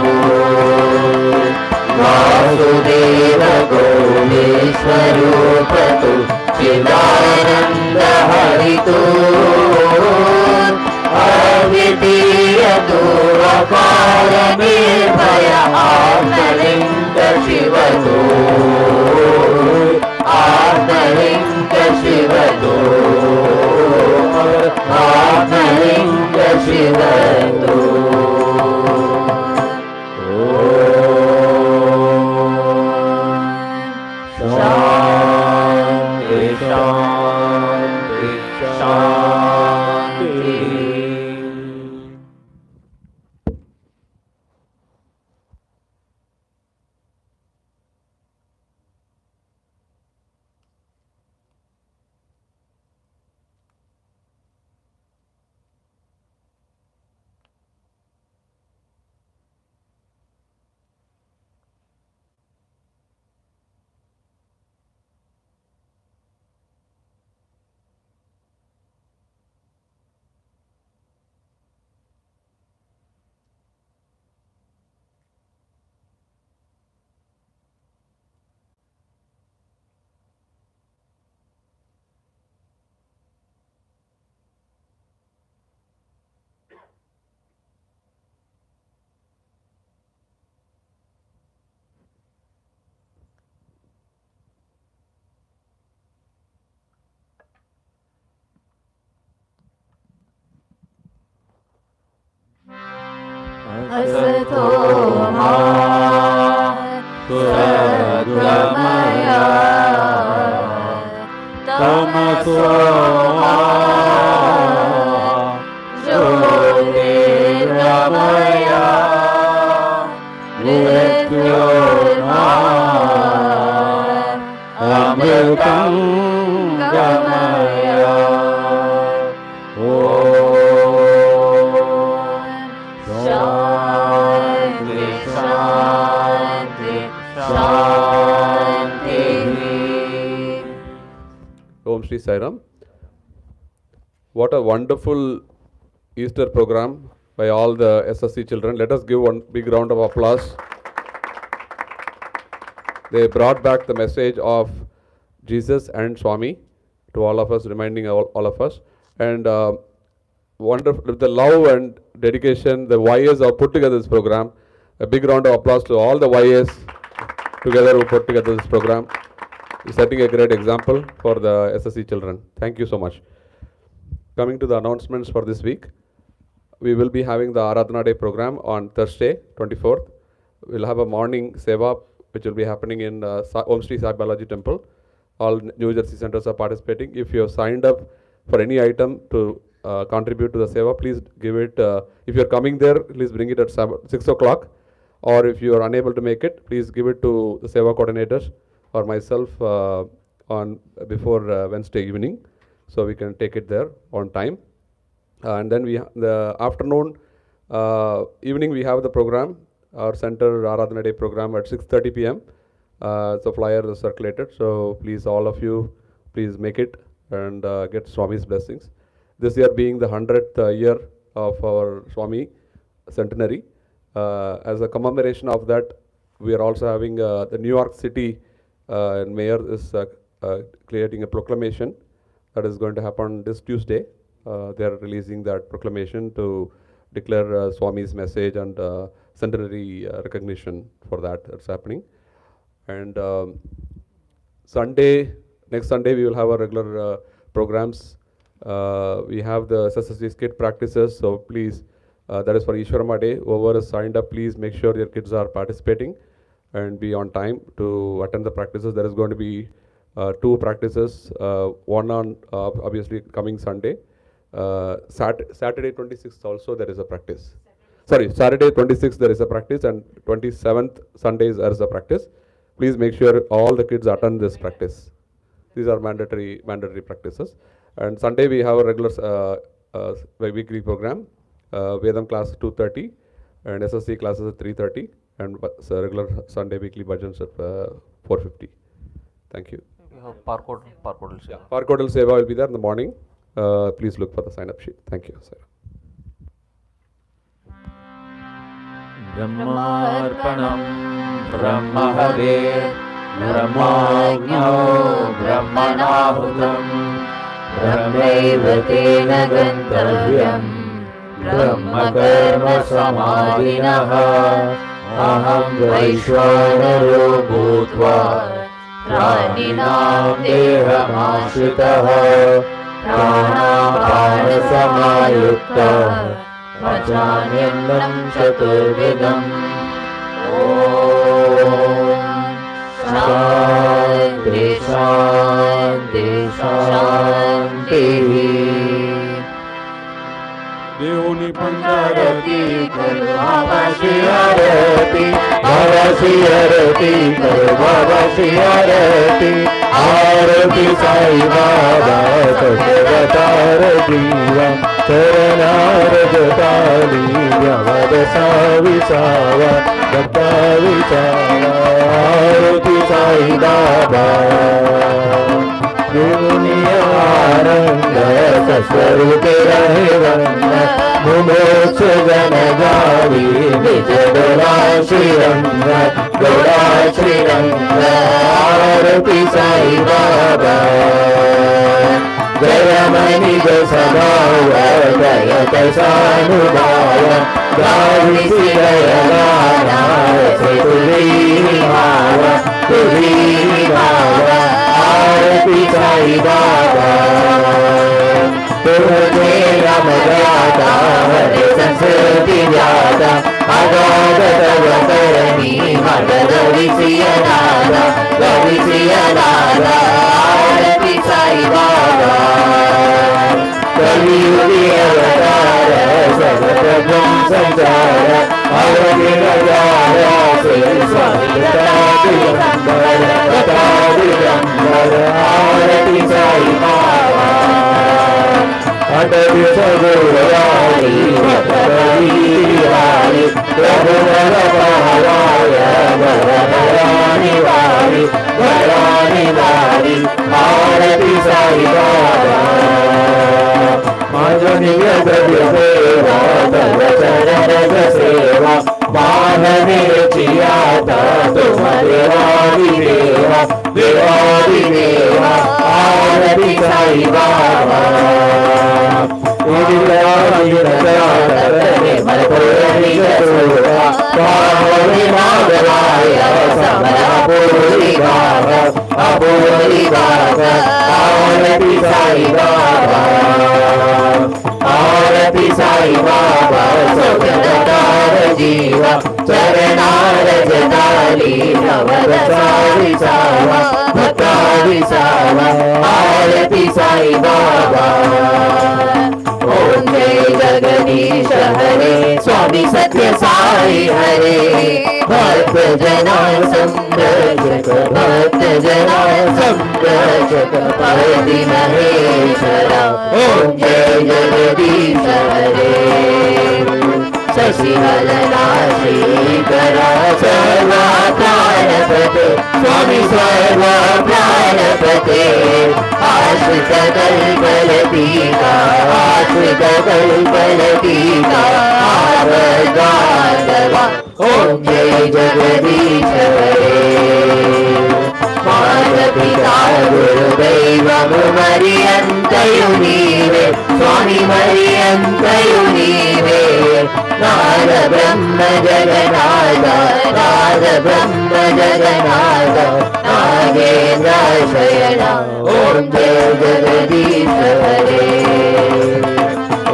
वासुदेव गौरीश्वरो रूपतु चिदानन्द हरितु अद्वितीय तु अकार निर्भय आत्मलिङ्ग शिवतु आत्मलिङ्ग शिवतु आत्मलिङ्ग शिवतु शान्ति शान्ति शान्ति असतो मा सद्गमय तमसो मा ज्योतिर्गमय मृत्योर्मा अमृतं गमय शान्ति शान्ति शान्तिः. Om Shri Sai Ram. What a wonderful Easter program by all the SSC children. Let us give one big round of applause. They brought back the message of Jesus and Swami to all of us, reminding all of us. And wonderful, with the love and dedication, the YS have put together this program. A big round of applause to all the YS together who put together this program. Is setting a great example for the SSC children. Thank you so much. Coming to the announcements for this week, we will be having the Aradhana Day program on Thursday, 24th. We'll have a morning seva which will be happening in Om Shri Sai Balaji Temple. All New Jersey centers are participating. If you have signed up for any item to contribute to the seva, please give it. If you are coming there, please bring it at 6 o'clock. Or if you are unable to make it, please give it to the seva coordinators or myself on before Wednesday evening, so we can take it there on time. And then the afternoon, evening we have the program, our center Aradhana Day program at 6:30 p.m. So flyer is circulated. So please, all of you, please make it and get Swami's blessings. This year being the 100th year of our Swami centenary, as a commemoration of that, we are also having the New York City mayor is creating a proclamation that is going to happen this Tuesday. They are releasing that proclamation to declare Swami's message and centenary recognition for that. That's happening. And next Sunday we will have our regular programs. We have the SSC skit practices, so please, that is for Ishwarama Day. Whoever is signed up, please make sure your kids are participating and be on time to attend the practices. There is going to be 2 practices, one on obviously coming Sunday. Saturday 26th also there is a practice. Sorry, Saturday 26th there is a practice, and 27th Sundays there is a practice. Please make sure all the kids attend this practice. These are mandatory practices. And Sunday we have a regular weekly program. Vedam class 2:30 and SSC classes at 3:30, and regular Sunday weekly bhajans at 4:50. Thank you. You have Parkodal Seva. Yeah, Parkodal Seva will be there in the morning. Please look for the sign up sheet. Thank you, sir. ब्रह्मार्पणं ब्रह्महवे ब्रह्माज्ञो ब्रह्मणाहुतं ब्रह्मैव तेन गन्तव्यं ब्रह्मकर्म समाधिनः अहं वैश्वानरो भूत्वा प्राणिनां देहमाश्रितः प्राणापानसमायुक्तः पचाम्यन्नं चतुर्विधम् ॐ शान्ति शान्ति शान्तिः దేవుని పంచారతి करो बाबा श्री आरती बाबा श्री आरती करो बाबा श्री आरती आरती साई बाबा सजतार जीवा चरणार जताली व्यवद साविसावा दत्ता विसावा आरती साई बाबा दुनियारंग स्वरूप रहे रंग मुमोक्ष जन गावी निज डोला श्रीरंग डोला श्रीरंग आरती साई बाबा जय मणिज स्वभाव जय कैसानुभाव गावी श्रीरंगाना तुली भाव तुली भाव आरती साई बाबा तुझे राम गाता हरे संस्कृति व्याता अगाध तव करणी मगध विषयनादा विषयनादा आरती साई बाबा कलियुगी अवतार सगत ब्रह्म संचार अवधि नजार श्री स्वामी दिगंबर आरती साई बाबा अटल सगुरारी वारी प्रभु भगवाय भगवानी वारी भगवानी वारी आरती साई बाबा माजनीय द्रव्य सेवा तव चरण सेवा मानने चियाता तुम देवादि देवा देवादि देवा आरती साई बाबा आरती साई बाबा आरती साई बाबा सौजनकार जीवा चरणार जताली नवदसा विसावा भक्ता विसावा आरती साई बाबा ओम जय जगदीश हरे स्वामी सत्य साई हरे भक्त जना संरक्षक भक्त जना संरक्षक परति महेश्वरा ओम जय जगदीश हरे शशिवदना श्रीकरा सर्वा प्राणपते स्वामी सर्वा प्राणपते आश्रित कल्पलतीका आश्रित कल्पलतीका आवगादवा ओम जय जगदीश हरे माता गुरुदैवं मरियन्तयु नीवे स्वामी मरियन्तयु नीवे नाद ब्रह्म जगन्नाथ नाद ब्रह्म जगन्नाथ नागेन्द्र शयना ओम जय जगदीश हरे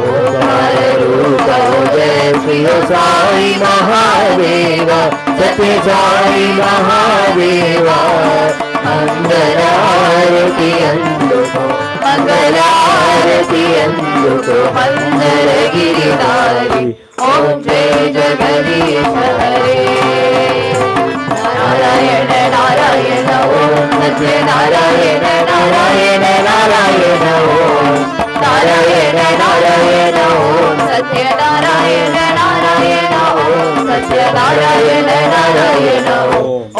ओंकार रूप जय श्री साई महादेवा सत्य साई महादेवा मंगलारती अंदुको मंगलारती अंदुको मंगल गिरिधारी ओम जय जगदीश हरे नारायण नारायण ओम सत्य नारायण नारायण नारायण ओम नारायण नारायण ओम सत्य नारायण नारायण ओम सत्य नारायण नारायण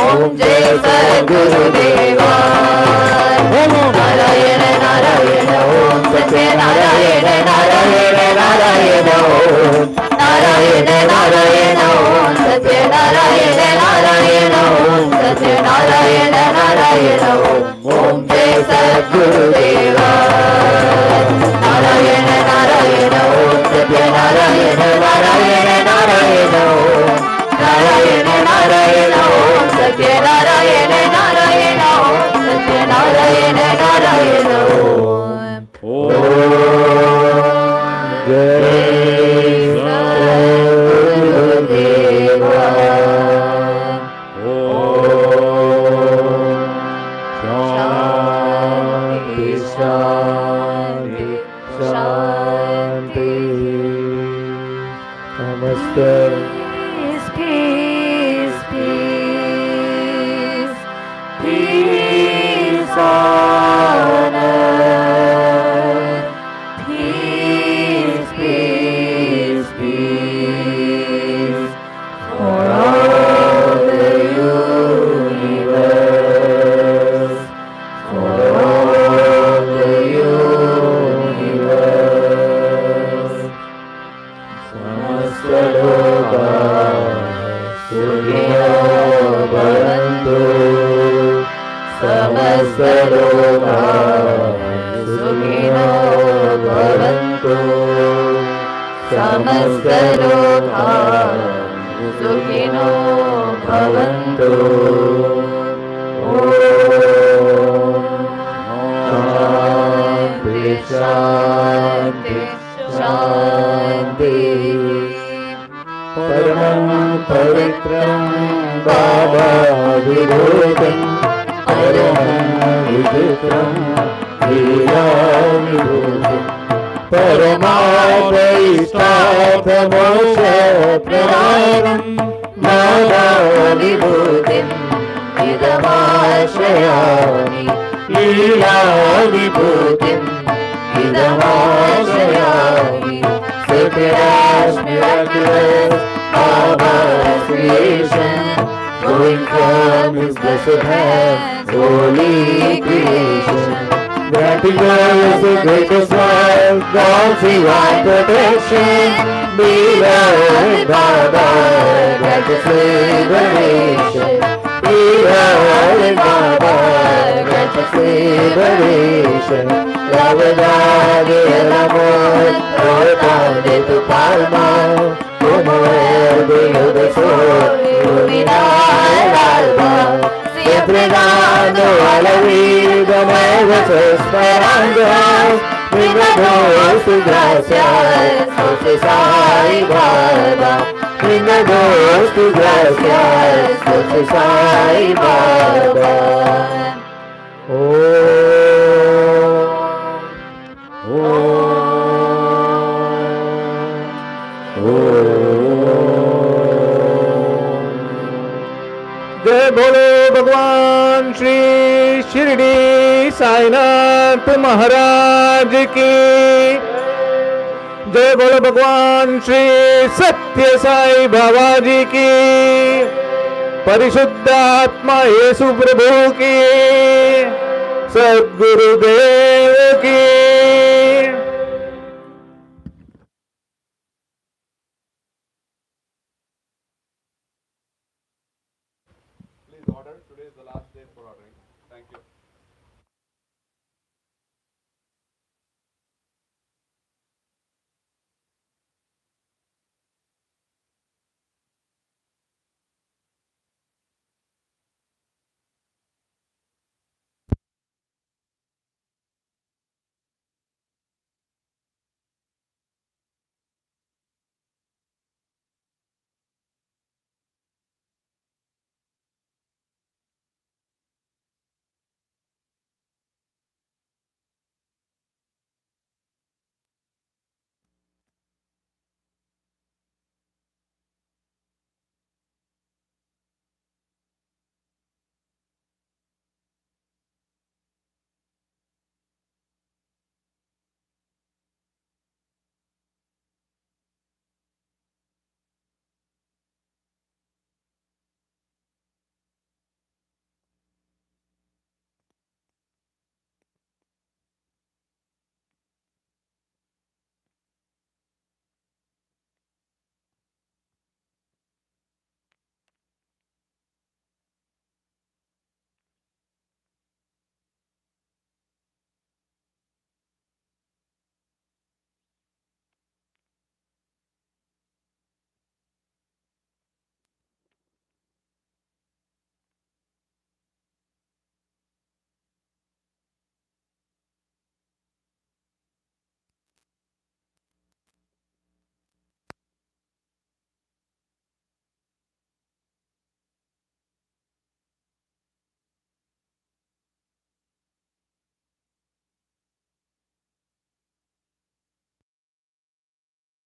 ओम जय सद्गुरुदेवा नारायण नारायण ओम सत्य नारायण नारायण नारायण ओम नारायण नारायण ओम सत्य नारायण नारायण ओम सत्य नारायण नारायण ओम जय सद्गुरुदेव नारायण नारायण ओम सत्य नारायण नारायण नारायण ओम नारायण नारायण ओम सत्य नारायण नारायण ओम सत्य नारायण नारायण ओम जय सद्गुरुदेव शांति शांति शांति नमस्ते peace peace peace on earth peace peace peace for all the universe for all the universe samasta loka sukhino bhavantu samasta loka sukhino bhavantu samasta loka sukhino bhavantu Shanti Shanti Shanti Paramam Pavitram Baba Vibhutam Paramam Vibhutam Leela Vibhutam Paramatra Ishtata Mosha Pranam Mada Vibhutam Idamashayami Leela Vibhutam Idamashayami Sacred miraculous Baba's creation flowing from His blessed hands, holy creation. Granting us the greatest wealth, God's divine protection. Beloved Baba, grant us liberation. Beloved Baba, grant us liberation. Lavadadi el amor, porta de tu palma, como el brillo del sol, ilumina el alma, siempre dando a la vida nuevas esperanzas, brindanos tus gracias, dulce Sai Baba, brindanos tus gracias, dulce Sai Baba. जय बोलो भगवान श्री शिरडी साईनाथ महाराज की जय बोलो भगवान श्री सत्य साई बाबा जी की परिशुद्ध आत्मा येसु प्रभु की सद्गुरुदेव की